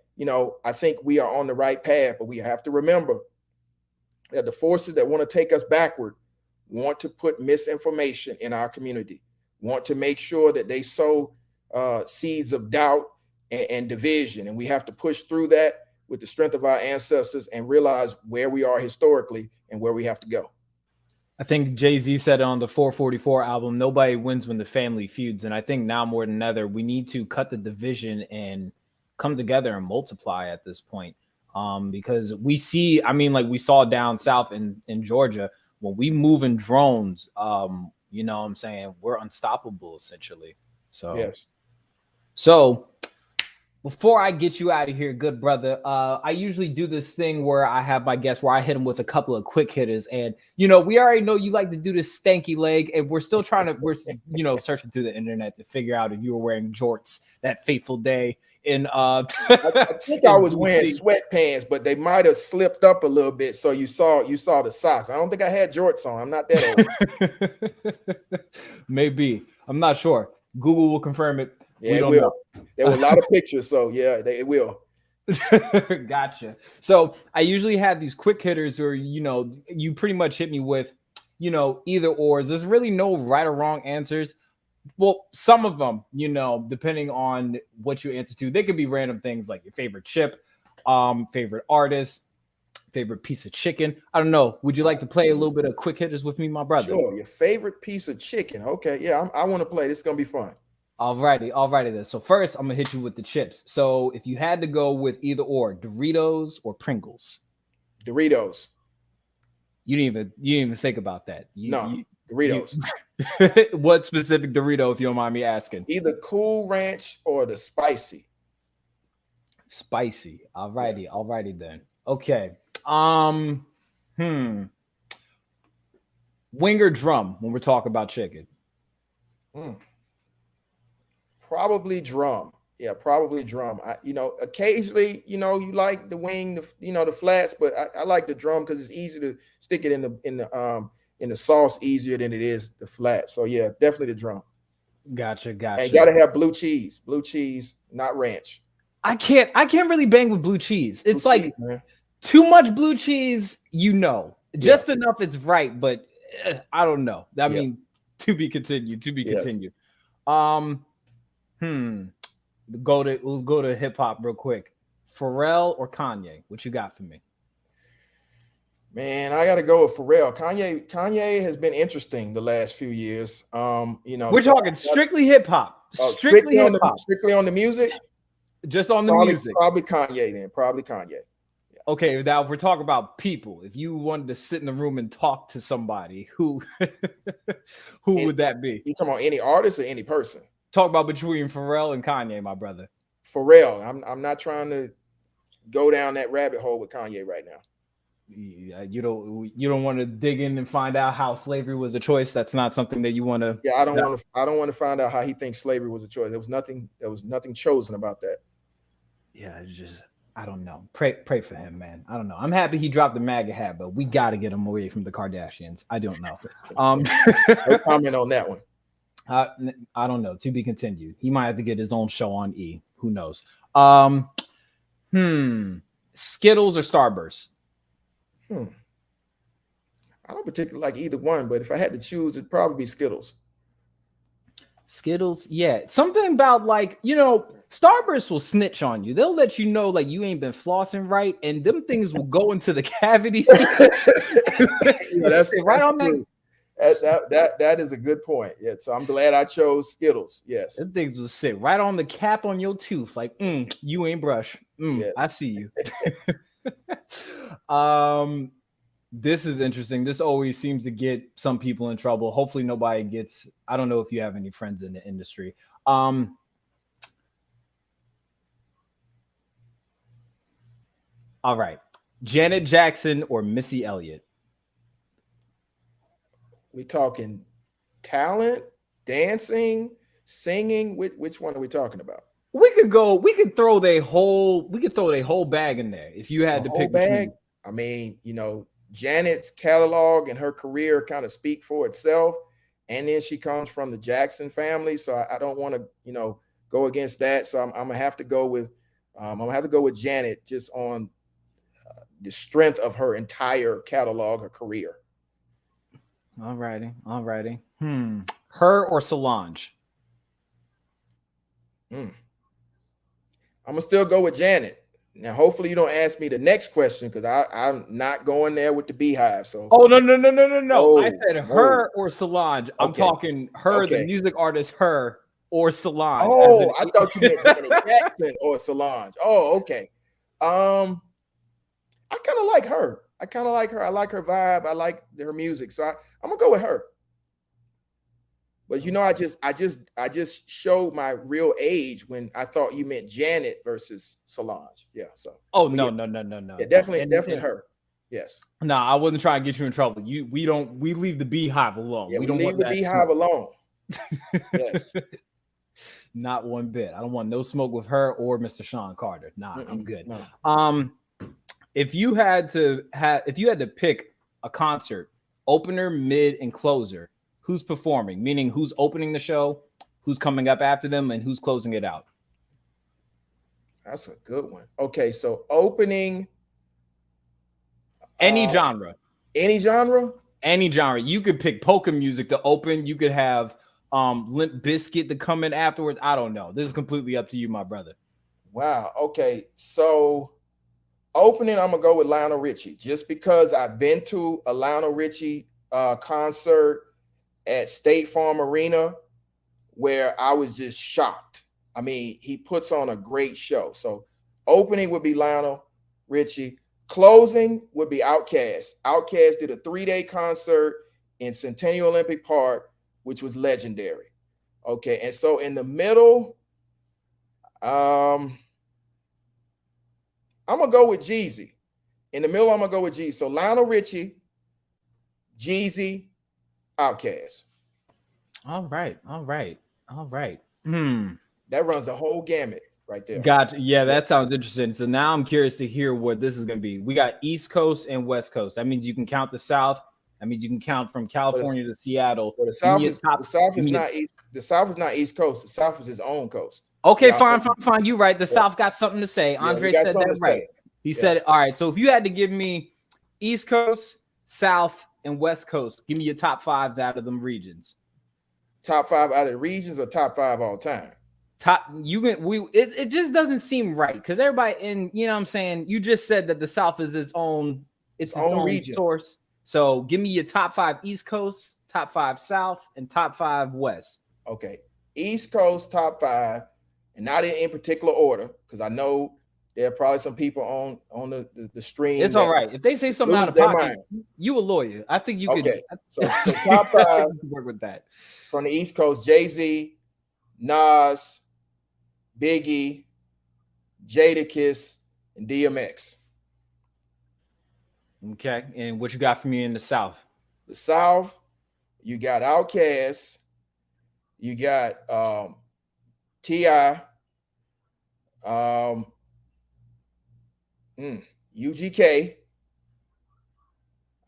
[SPEAKER 3] I think we are on the right path. But we have to remember that the forces that want to take us backward want to put misinformation in our community, want to make sure that they sow seeds of doubt and division. And we have to push through that with the strength of our ancestors and realize where we are historically and where we have to go.
[SPEAKER 1] I think Jay-Z said on the 444 album, nobody wins when the family feuds. And I think now more than ever, we need to cut the division and come together and multiply at this point. Because we see, we saw down south in Georgia, when we move in drones, you know what I'm saying, we're unstoppable essentially. So,
[SPEAKER 3] yes.
[SPEAKER 1] So before I get you out of here, good brother, I usually do this thing where I have my guests where I hit them with a couple of quick hitters. And, we already know you like to do this stanky leg, and we're still searching through the internet to figure out if you were wearing jorts that fateful day in
[SPEAKER 3] I think I was wearing sweatpants, but they might have slipped up a little bit. So you saw the socks. I don't think I had jorts on. I'm not that old.
[SPEAKER 1] Maybe. I'm not sure. Google will confirm it.
[SPEAKER 3] Yeah, it will. There were a lot of pictures, so yeah, it will.
[SPEAKER 1] Gotcha. So I usually have these quick hitters, or you pretty much hit me with, either or. There's really no right or wrong answers. Well, some of them, depending on what you answer to, they could be random things like your favorite chip, favorite artist, favorite piece of chicken. I don't know. Would you like to play a little bit of quick hitters with me, my brother?
[SPEAKER 3] Sure. Your favorite piece of chicken. Okay. Yeah, I want to play. This is gonna be fun.
[SPEAKER 1] Alrighty then. So first, I'm gonna hit you with the chips. So if you had to go with either or, Doritos or Pringles?
[SPEAKER 3] Doritos.
[SPEAKER 1] You didn't even think about that.
[SPEAKER 3] Doritos.
[SPEAKER 1] What specific Dorito, if you don't mind me asking?
[SPEAKER 3] Either Cool Ranch or the spicy.
[SPEAKER 1] Spicy. Alrighty then. Okay. Wing or drum when we're talking about chicken?
[SPEAKER 3] Probably drum. Yeah, probably drum. Occasionally, you like the wing, the flats, but I like the drum because it's easy to stick it in the sauce easier than it is the flat. So yeah, definitely the drum.
[SPEAKER 1] Gotcha.
[SPEAKER 3] And you gotta have blue cheese, not ranch.
[SPEAKER 1] I can't really bang with blue cheese. It's
[SPEAKER 3] blue
[SPEAKER 1] like
[SPEAKER 3] cheese, man.
[SPEAKER 1] Too much blue cheese, just enough it's right, but I don't know. I mean, to be continued. Continued. Let's go to hip hop real quick. Pharrell or Kanye? What you got for me?
[SPEAKER 3] Man, I got to go with Pharrell. Kanye has been interesting the last few years.
[SPEAKER 1] We're talking strictly hip hop. Strictly hip hop.
[SPEAKER 3] Strictly on the music.
[SPEAKER 1] Just on the music.
[SPEAKER 3] Probably Kanye then. Probably Kanye.
[SPEAKER 1] Yeah. Okay, now if we're talking about people, if you wanted to sit in the room and talk to somebody, who would that be?
[SPEAKER 3] You talking about any artist or any person?
[SPEAKER 1] Talk about between Pharrell and Kanye, my brother.
[SPEAKER 3] Pharrell. I'm not trying to go down that rabbit hole with Kanye right now.
[SPEAKER 1] You don't want to dig in and find out how slavery was a choice. That's not something that you want to.
[SPEAKER 3] Yeah, I don't want to find out how he thinks slavery was a choice. There was nothing chosen about that.
[SPEAKER 1] Yeah, I don't know. Pray for him, man. I don't know. I'm happy he dropped the MAGA hat, but we got to get him away from the Kardashians. I don't know.
[SPEAKER 3] No comment on that one.
[SPEAKER 1] I don't know. To be continued. He might have to get his own show on E. Who knows? Skittles or Starburst?
[SPEAKER 3] I don't particularly like either one, but if I had to choose, it'd probably be Skittles.
[SPEAKER 1] Skittles, yeah. Something about Starburst will snitch on you. They'll let you know like you ain't been flossing right, and them things will go into the cavity.
[SPEAKER 3] That's right on that. That is a good point. Yeah, so I'm glad I chose Skittles. Yes,
[SPEAKER 1] them things will sit right on the cap on your tooth, like you ain't brush. Yes. I see you. This is interesting. This always seems to get some people in trouble. Hopefully nobody gets. I don't know if you have any friends in the industry. All right, Janet Jackson or Missy Elliott?
[SPEAKER 3] We talking talent, dancing, singing. Which one are we talking about?
[SPEAKER 1] We could throw their whole bag in there if you had to pick
[SPEAKER 3] bag. I mean, Janet's catalog and her career kind of speak for itself, and then she comes from the Jackson family, so I don't want to go against that. So I'm gonna have to go with Janet just on the strength of her entire catalog, her career.
[SPEAKER 1] All righty. Her or Solange?
[SPEAKER 3] I'm gonna still go with Janet. Now, hopefully, you don't ask me the next question because I'm not going there with the Beehive. So,
[SPEAKER 1] no. Oh, I said her or Solange. I'm talking her, the music artist, her or Solange.
[SPEAKER 3] Oh, I thought you meant Janet Jackson or Solange. Oh, okay. I kind of like her. I like her vibe. I like her music. So I'm gonna go with her. But I just showed my real age when I thought you meant Janet versus Solange. Yeah. So.
[SPEAKER 1] Oh no.
[SPEAKER 3] Yeah, definitely her. Yes.
[SPEAKER 1] No, I wasn't trying to get you in trouble. We leave the Beehive alone.
[SPEAKER 3] Yeah, we don't leave the Beehive alone. Yes.
[SPEAKER 1] Not one bit. I don't want no smoke with her or Mr. Sean Carter. Nah, I'm good.
[SPEAKER 3] No.
[SPEAKER 1] If you had to pick a concert, opener, mid, and closer, who's performing? Meaning who's opening the show, who's coming up after them, and who's closing it out?
[SPEAKER 3] That's a good one. Okay, so opening.
[SPEAKER 1] Any genre.
[SPEAKER 3] Any genre?
[SPEAKER 1] Any genre. You could pick polka music to open. You could have Limp Bizkit to come in afterwards. I don't know. This is completely up to you, my brother.
[SPEAKER 3] Wow. Okay, so opening, I'm gonna go with Lionel Richie, just because I've been to a Lionel Richie concert at State Farm Arena where I was just shocked. I mean, he puts on a great show. So opening would be Lionel Richie. Closing would be Outkast. Outkast did a 3-day concert in Centennial Olympic Park, which was legendary. Okay, and so in the middle, I'm gonna go with Jeezy. In the middle, I'm gonna go with Jeezy. So Lionel Richie, Jeezy, Outkast.
[SPEAKER 1] All right.
[SPEAKER 3] That runs the whole gamut. right there.
[SPEAKER 1] Gotcha. Yeah, that sounds interesting. So now I'm curious to hear what this is going to be. We got East Coast and West Coast. That means you can count the South. That means you can count from California to Seattle.
[SPEAKER 3] Well, the South is not East. The South is not East Coast. The South is its own coast.
[SPEAKER 1] Okay, fine. You're right. The South got something to say. Andre said that right. He said, all right. So if you had to give me East Coast, South, and West Coast, give me your top fives out of them regions.
[SPEAKER 3] Top five out of the regions or top five all time?
[SPEAKER 1] It just doesn't seem right because everybody in, you know what I'm saying, you just said that the South is its own region. Source. So give me your top five East Coast, top five South, and top five West.
[SPEAKER 3] Okay. East Coast top five, and not in particular order, because I know there are probably some people on the stream.
[SPEAKER 1] It's all right. If they say something out of pocket, you a lawyer. I think you could.
[SPEAKER 3] Okay. So top five
[SPEAKER 1] work with that.
[SPEAKER 3] From the East Coast, Jay-Z, Nas, Biggie, Jadakiss, and DMX.
[SPEAKER 1] Okay. And what you got for me in the South?
[SPEAKER 3] The South, you got Outkast, you got T.I., UGK.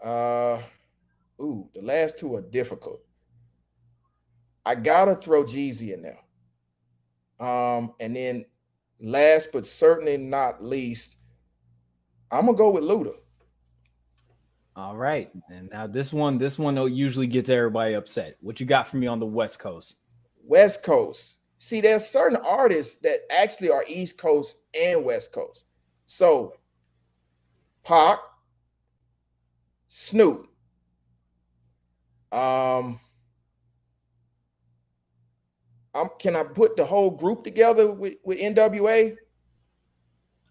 [SPEAKER 3] The last two are difficult. I gotta throw Jeezy in there. And then last but certainly not least, I'm gonna go with Luda.
[SPEAKER 1] All right. And now this one usually gets everybody upset. What you got for me on the West Coast?
[SPEAKER 3] West Coast. See, there's certain artists that actually are East Coast and West Coast. So Pac, Snoop, can I put the whole group together with NWA?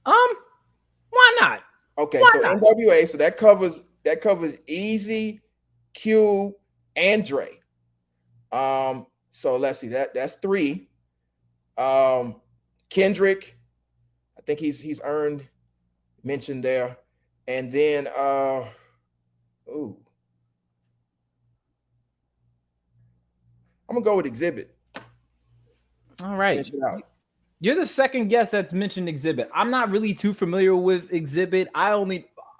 [SPEAKER 1] Why not?
[SPEAKER 3] Okay, NWA, so that covers Easy, Q, and Dre. So let's see, that's three. Kendrick, I think he's earned mention there. And then I'm gonna go with Exhibit.
[SPEAKER 1] All right. You're the second guest that's mentioned Exhibit. I'm not really too familiar with Exhibit.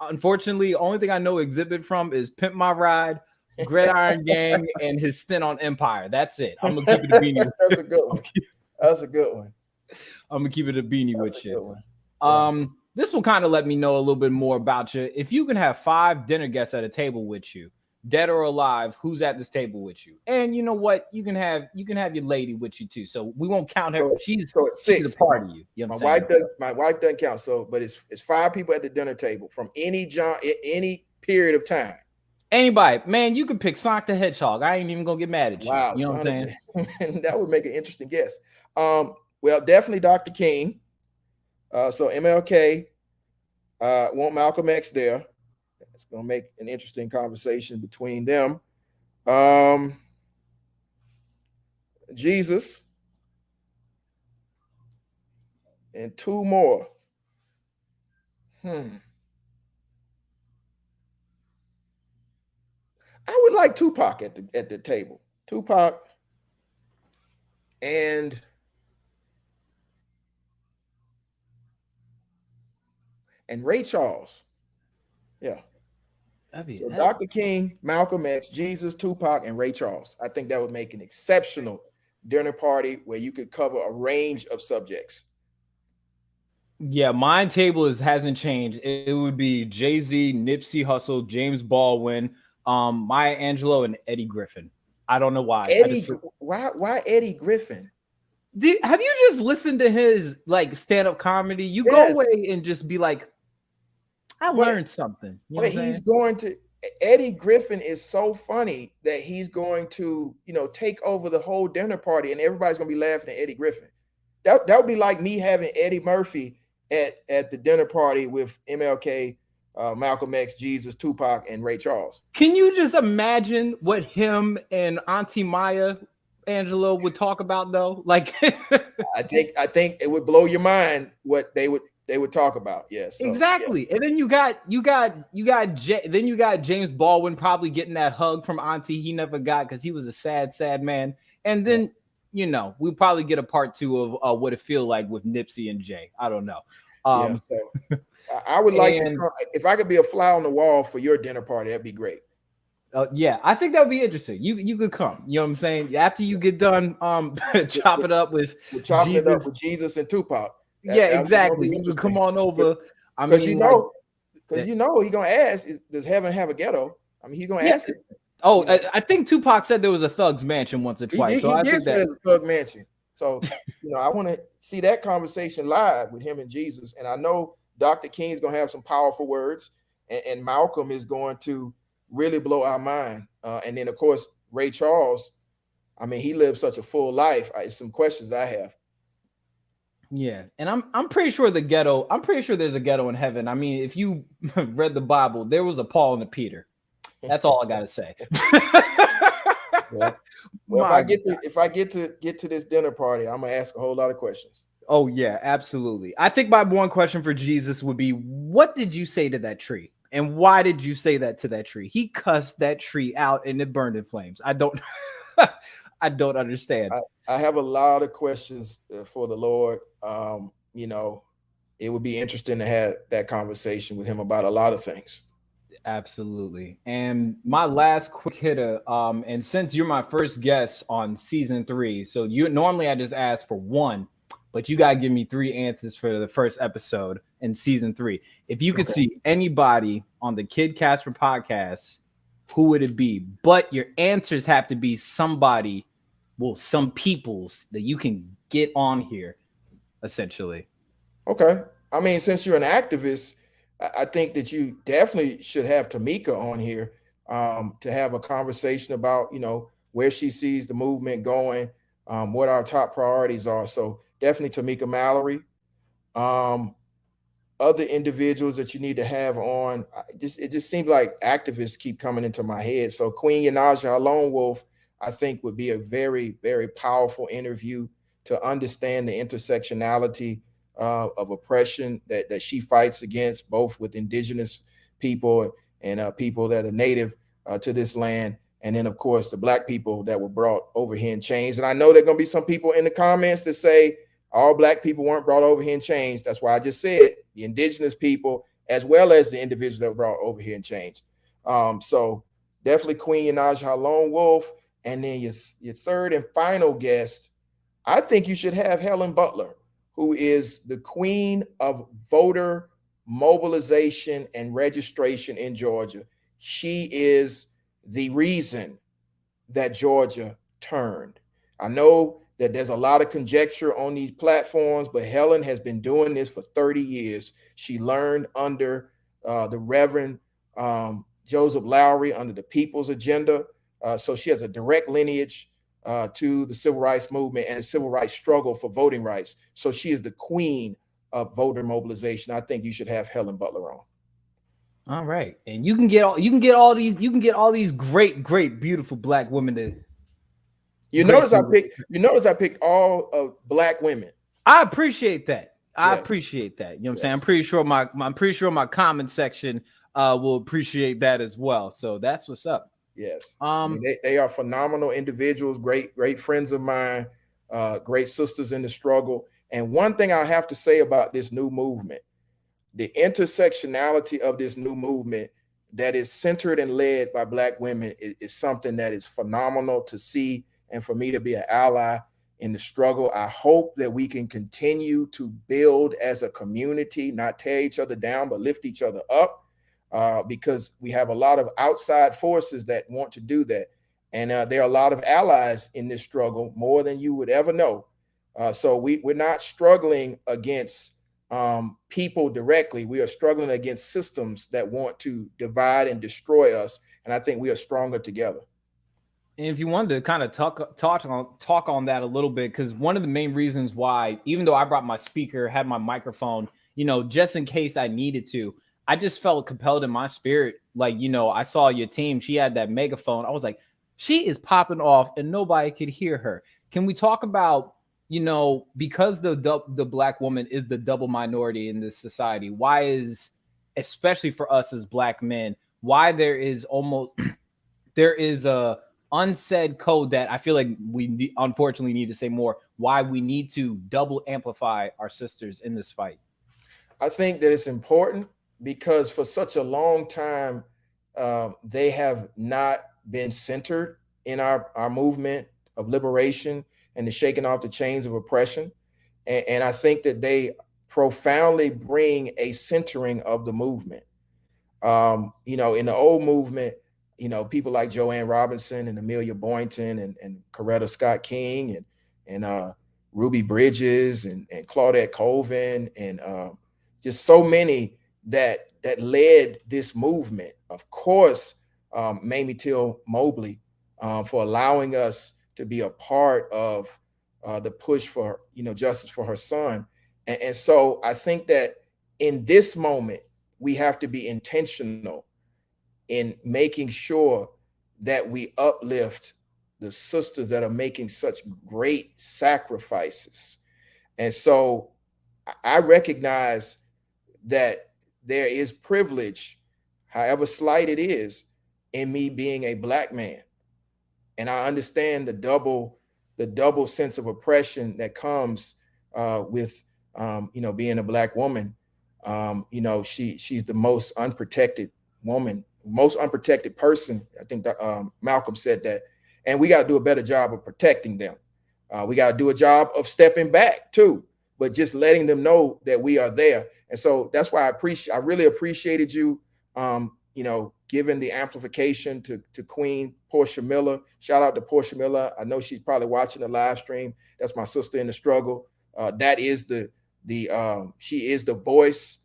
[SPEAKER 1] Unfortunately, only thing I know Exhibit from is Pimp My Ride, Gridiron Gang, and his stint on Empire. That's it. I'm gonna keep it a beanie.
[SPEAKER 3] That's a good one. That's a good one.
[SPEAKER 1] I'm gonna keep it a beanie with you.
[SPEAKER 3] Yeah.
[SPEAKER 1] This will kind of let me know a little bit more about you. If you can have 5 dinner guests at a table with you, dead or alive, who's at this table with you? And you know what? You can have your lady with you too. So we won't count her. She's a part of you. You know
[SPEAKER 3] my wife doesn't count. So, but it's 5 people at the dinner table from any period of time.
[SPEAKER 1] Anybody, man, you can pick Sonic the Hedgehog. I ain't even gonna get mad at you.
[SPEAKER 3] Wow,
[SPEAKER 1] you know what I'm saying?
[SPEAKER 3] That would make an interesting guess. Well, definitely Dr. King. So MLK, want Malcolm X there. It's gonna make an interesting conversation between them. Jesus, and 2 more. I would like Tupac at the table. Tupac and Ray Charles. Yeah. So Dr. King, Malcolm X, Jesus, Tupac, and Ray Charles. I think that would make an exceptional dinner party where you could cover a range of subjects.
[SPEAKER 1] Yeah, my table hasn't changed. It would be Jay-Z, Nipsey Hussle, James Baldwin, Maya Angelou, and Eddie Griffin. I don't know why.
[SPEAKER 3] Why Eddie Griffin?
[SPEAKER 1] Have you just listened to his stand-up comedy? You go away and just be like, I learned something. You know
[SPEAKER 3] Eddie Griffin is so funny that he's going to, take over the whole dinner party and everybody's going to be laughing at Eddie Griffin. That would be like me having Eddie Murphy at the dinner party with MLK, Malcolm X, Jesus, Tupac, and Ray Charles.
[SPEAKER 1] Can you just imagine what him and Auntie Maya Angelou would talk about though? Like,
[SPEAKER 3] I think it would blow your mind what they would talk about. Yes,
[SPEAKER 1] exactly. Yeah. And then you got James Baldwin probably getting that hug from Auntie he never got because he was a sad man. And then you know, we'll probably get a part 2 of what it feel like with Nipsey and Jay. I don't know.
[SPEAKER 3] Yeah, so I would like to
[SPEAKER 1] and-
[SPEAKER 3] come, if I could be a fly on the wall for your dinner party, that'd be great.
[SPEAKER 1] Yeah, I think that would be interesting. You could come. You know what I'm saying? After you get done, chop it up with
[SPEAKER 3] chopping
[SPEAKER 1] Jesus.
[SPEAKER 3] it up with Jesus and Tupac.
[SPEAKER 1] Yeah, exactly. You could come on over. I mean,
[SPEAKER 3] because you know he's gonna ask, does heaven have a ghetto? I mean, he's gonna ask it.
[SPEAKER 1] Oh, I think Tupac said there was a Thug's Mansion once or twice.
[SPEAKER 3] He did say there's a Thug Mansion. So you know, I want to see that conversation live with him and Jesus. And I know Dr. King's gonna have some powerful words, and Malcolm is going to really blow our mind. And then of course Ray Charles. I mean, he lived such a full life. Some questions I have.
[SPEAKER 1] Yeah, and I'm pretty sure the ghetto. I'm pretty sure there's a ghetto in heaven. I mean, if you read the Bible, there was a Paul and a Peter. That's all I gotta say.
[SPEAKER 3] Well, if I get to this dinner party, I'm gonna ask a whole lot of questions.
[SPEAKER 1] Oh yeah, absolutely. I think my one question for Jesus would be, what did you say to that tree? And why did you say that to that tree? He cussed that tree out and it burned in flames. I don't I don't understand.
[SPEAKER 3] I have a lot of questions for the Lord. You know, it would be interesting to have that conversation with him about a lot of things.
[SPEAKER 1] Absolutely. And my last quick hitter, and since you're my first guest on season 3, so you normally I just ask for 1, but you gotta give me 3 answers for the first episode in season 3. If you could see anybody on the Kid Casper podcast, who would it be? But your answers have to be somebody, well, some peoples that you can get on here, essentially.
[SPEAKER 3] Okay. I mean, since you're an activist, I think that you definitely should have Tamika on here to have a conversation about, you know, where she sees the movement going, what our top priorities are. So definitely Tamika Mallory. Other individuals that you need to have on, it just seems like activists keep coming into my head. So Queen Yanaja Lone Wolf, I think would be a very, very powerful interview to understand the intersectionality of oppression that she fights against, both with indigenous people and people that are native to this land. And then, of course, the Black people that were brought over here in chains. And I know there are going to be some people in the comments that say all Black people weren't brought over here in chains. That's why I just said the indigenous people, as well as the individuals that were brought over here in chains. So definitely Queen Yanaja Lone Wolf. And then your third and final guest, I think you should have Helen Butler, who is the queen of voter mobilization and registration in Georgia. She is the reason that Georgia turned. I know that there's a lot of conjecture on these platforms, but Helen has been doing this for 30 years. She learned under the Reverend Joseph Lowry under the People's Agenda. So she has a direct lineage to the civil rights movement and the civil rights struggle for voting rights. So she is the queen of voter mobilization. I think you should have Helen Butler on.
[SPEAKER 1] All right. And you can get all these great, beautiful Black women to
[SPEAKER 3] you notice I picked all of Black women.
[SPEAKER 1] I appreciate that. I
[SPEAKER 3] Yes.
[SPEAKER 1] appreciate that. You know what I'm saying? I'm pretty sure my comment section will appreciate that as well. So that's what's up.
[SPEAKER 3] Yes. I mean, they are phenomenal individuals, great friends of mine, great sisters in the struggle. And one thing I have to say about this new movement, the intersectionality of this new movement that is centered and led by Black women is something that is phenomenal to see, and for me to be an ally in the struggle. I hope that we can continue to build as a community, not tear each other down, but lift each other up, because we have a lot of outside forces that want to do that. And there are a lot of allies in this struggle, more than you would ever know. So we're not struggling against people directly. We are struggling against systems that want to divide and destroy us. And I think we are stronger together.
[SPEAKER 1] And if you wanted to kind of talk on that a little bit, because one of the main reasons why, even though I brought my speaker, had my microphone, you know, just in case I needed to, I just felt compelled in my spirit. Like, you know, I saw your team. She had that megaphone. I was like, she is popping off and nobody could hear her. Can we talk about, you know, because the Black woman is the double minority in this society, why is, especially for us as Black men, why there is unsaid code that I feel like we unfortunately need to say more, why we need to double amplify our sisters in this fight?
[SPEAKER 3] I think that it's important because for such a long time, they have not been centered in our movement of liberation and the shaking off the chains of oppression. And I think that they profoundly bring a centering of the movement. In the old movement, people like Joanne Robinson and Amelia Boynton and Coretta Scott King and Ruby Bridges and Claudette Colvin and just so many that led this movement. Of course, Mamie Till Mobley for allowing us to be a part of the push for justice for her son. And so I think that in this moment, we have to be intentional in making sure that we uplift the sisters that are making such great sacrifices. And so I recognize that there is privilege, however slight it is, in me being a Black man. And I understand the double sense of oppression that comes with being a Black woman. She's the most unprotected woman, most unprotected person. I think that Malcolm said that, and we got to do a better job of protecting them. We got to do a job of stepping back too, but just letting them know that we are there. And so that's why I really appreciated you, giving the amplification to Queen Portia Miller. Shout out to Portia Miller. I know she's probably watching the live stream. That's my sister in the struggle. That is she is the voice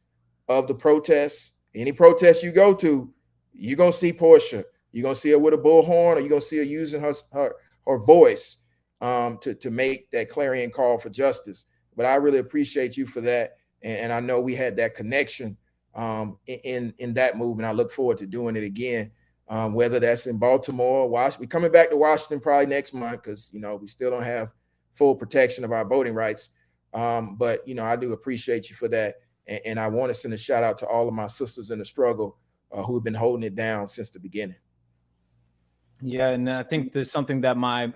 [SPEAKER 3] of the protests. Any protest you go to, you're gonna see Portia. You're gonna see her with a bullhorn, or you're gonna see her using her voice to make that clarion call for justice. But I really appreciate you for that, and I know we had that connection in that movement. I look forward to doing it again, whether that's in Baltimore, Washington. We're coming back to Washington probably next month because we still don't have full protection of our voting rights. But I do appreciate you for that, and I want to send a shout out to all of my sisters in the struggle who have been holding it down since the beginning.
[SPEAKER 1] Yeah, and I think there's something that my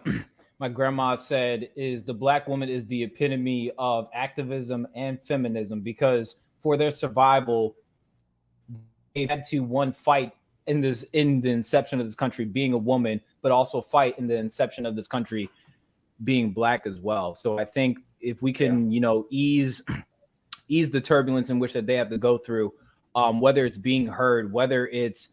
[SPEAKER 1] grandma said is the Black woman is the epitome of activism and feminism, because for their survival, they had to fight in the inception of this country being a woman, but also fight in the inception of this country being Black as well. So I think if we can, ease the turbulence in which that they have to go through, whether it's being heard, whether it's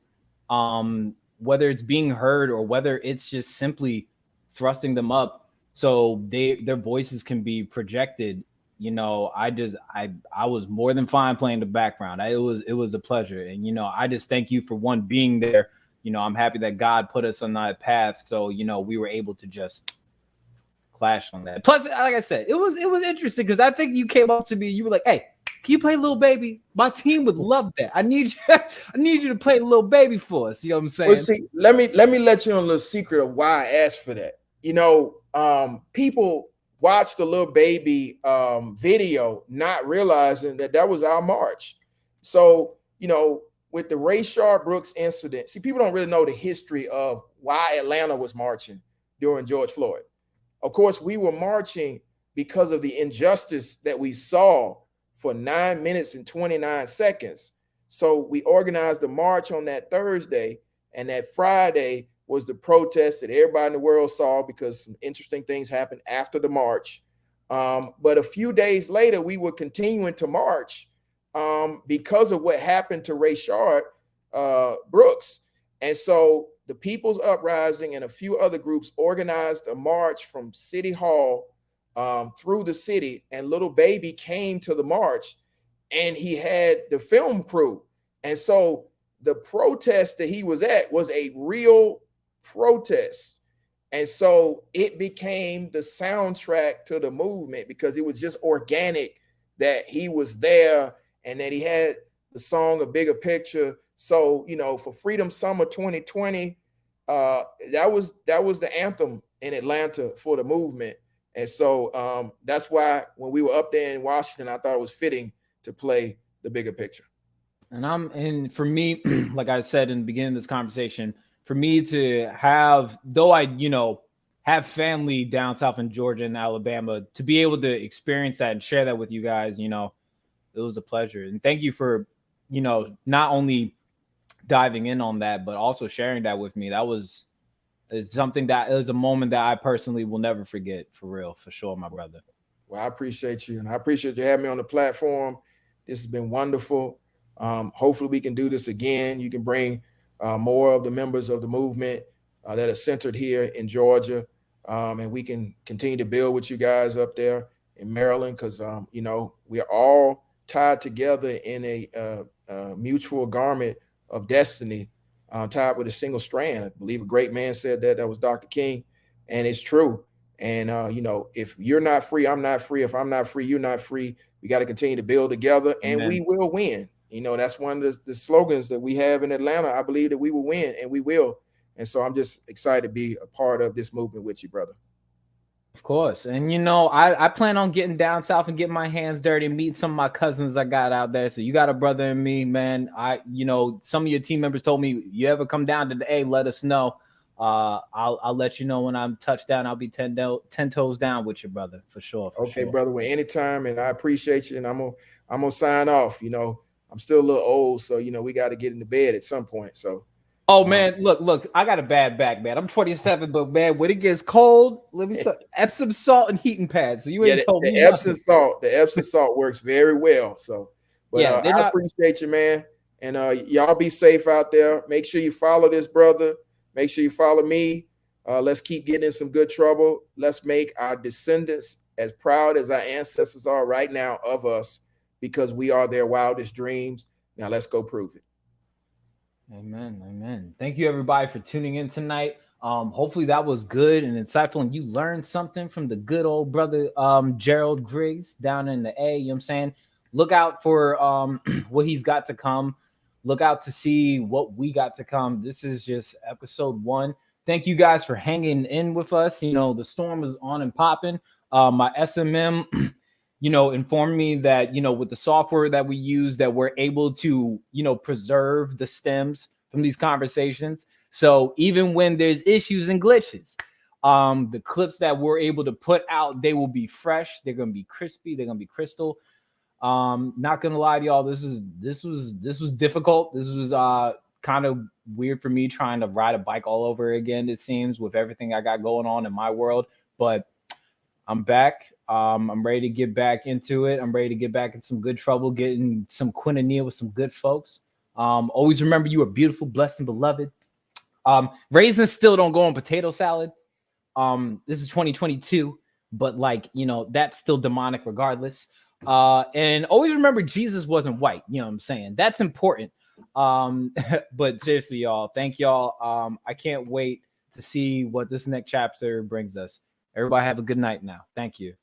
[SPEAKER 1] being heard, or whether it's just simply thrusting them up so their voices can be projected. I was more than fine playing the background. It was a pleasure, and I just thank you for being there. I'm happy that God put us on that path, so we were able to just clash on that. Plus, like I said, it was interesting because I think you came up to me, you were like, "Hey, can you play Lil Baby? My team would love that. I need you to play Lil Baby for us." You know what I'm saying?
[SPEAKER 3] Well, see, let me let you know a little secret of why I asked for that. People watched the Lil Baby video, not realizing that was our march. So, with the Rayshard Brooks incident, see, people don't really know the history of why Atlanta was marching during George Floyd. Of course, we were marching because of the injustice that we saw for 9 minutes and 29 seconds. So we organized the march on that Thursday, and that Friday was the protest that everybody in the world saw because some interesting things happened after the march. But a few days later, we were continuing to march because of what happened to Rayshard Brooks. And so the People's Uprising and a few other groups organized a march from City Hall through the city, and Little Baby came to the march, and he had the film crew. And so the protest that he was at was a real protest. And so it became the soundtrack to the movement because it was just organic that he was there and that he had the song A Bigger Picture. So, for Freedom Summer 2020, that was the anthem in Atlanta for the movement. And so that's why when we were up there in Washington, I thought it was fitting to play The Bigger Picture.
[SPEAKER 1] And for me, like I said in the beginning of this conversation, for me to have, though I, have family down south in Georgia and Alabama, to be able to experience that and share that with you guys, it was a pleasure. And thank you for, not only diving in on that, but also sharing that with me. That was something that is a moment that I personally will never forget, for real, for sure, my brother.
[SPEAKER 3] Well, I appreciate you, and I appreciate you having me on the platform. This has been wonderful. Hopefully we can do this again. You can bring more of the members of the movement that are centered here in Georgia, and we can continue to build with you guys up there in Maryland, because we are all tied together in a mutual garment of destiny, tied with a single strand. I believe a great man said that was Dr. King, and it's true. And if you're not free, I'm not free. If I'm not free, you're not free. We got to continue to build together, and
[SPEAKER 1] Amen.
[SPEAKER 3] We will win. That's one of the slogans that we have in Atlanta. I believe that we will win, and we will. And so I'm just excited to be a part of this movement with you, brother.
[SPEAKER 1] Of course. And, I plan on getting down south and getting my hands dirty and meeting some of my cousins I got out there. So you got a brother in me, man. Some of your team members told me, you ever come down to the A, let us know. I'll let you know when I'm touchdown. I'll be 10 toes down with you, brother, for sure.
[SPEAKER 3] Okay, brother. Well, anytime, and I appreciate you. And I'm gonna sign off. I'm still a little old, so we got to get into bed at some point. So.
[SPEAKER 1] Oh man, look, I got a bad back, man. I'm 27, but man, when it gets cold, let me say Epsom salt and heating pads. So you ain't told me
[SPEAKER 3] Epsom salt. The Epsom salt works very well. So, but I appreciate you, man. And y'all be safe out there. Make sure you follow this brother. Make sure you follow me. Let's keep getting in some good trouble. Let's make our descendants as proud as our ancestors are right now of us, because we are their wildest dreams. Now let's go prove it.
[SPEAKER 1] Amen. Thank you, everybody, for tuning in tonight. Hopefully that was good and insightful, and you learned something from the good old brother Gerald Griggs down in the A. You know what I'm saying? Look out for what he's got to come. Look out to see what we got to come. This is just episode 1. Thank you guys for hanging in with us. The storm is on and popping. My SMM informed me that, with the software that we use, that we're able to, preserve the stems from these conversations. So even when there's issues and glitches, the clips that we're able to put out, they will be fresh. They're going to be crispy. They're going to be crystal. Not going to lie to y'all. This was difficult. This was kind of weird for me, trying to ride a bike all over again, it seems, with everything I got going on in my world, but I'm back. I'm ready to get back into it. I'm ready to get back in some good trouble, getting some Koinonia with some good folks. Always remember, you are beautiful, blessed, and beloved. Raisins still don't go on potato salad. This is 2022, but that's still demonic regardless. And always remember, Jesus wasn't white. You know what I'm saying? That's important. But seriously, y'all, thank y'all. I can't wait to see what this next chapter brings us. Everybody have a good night now. Thank you.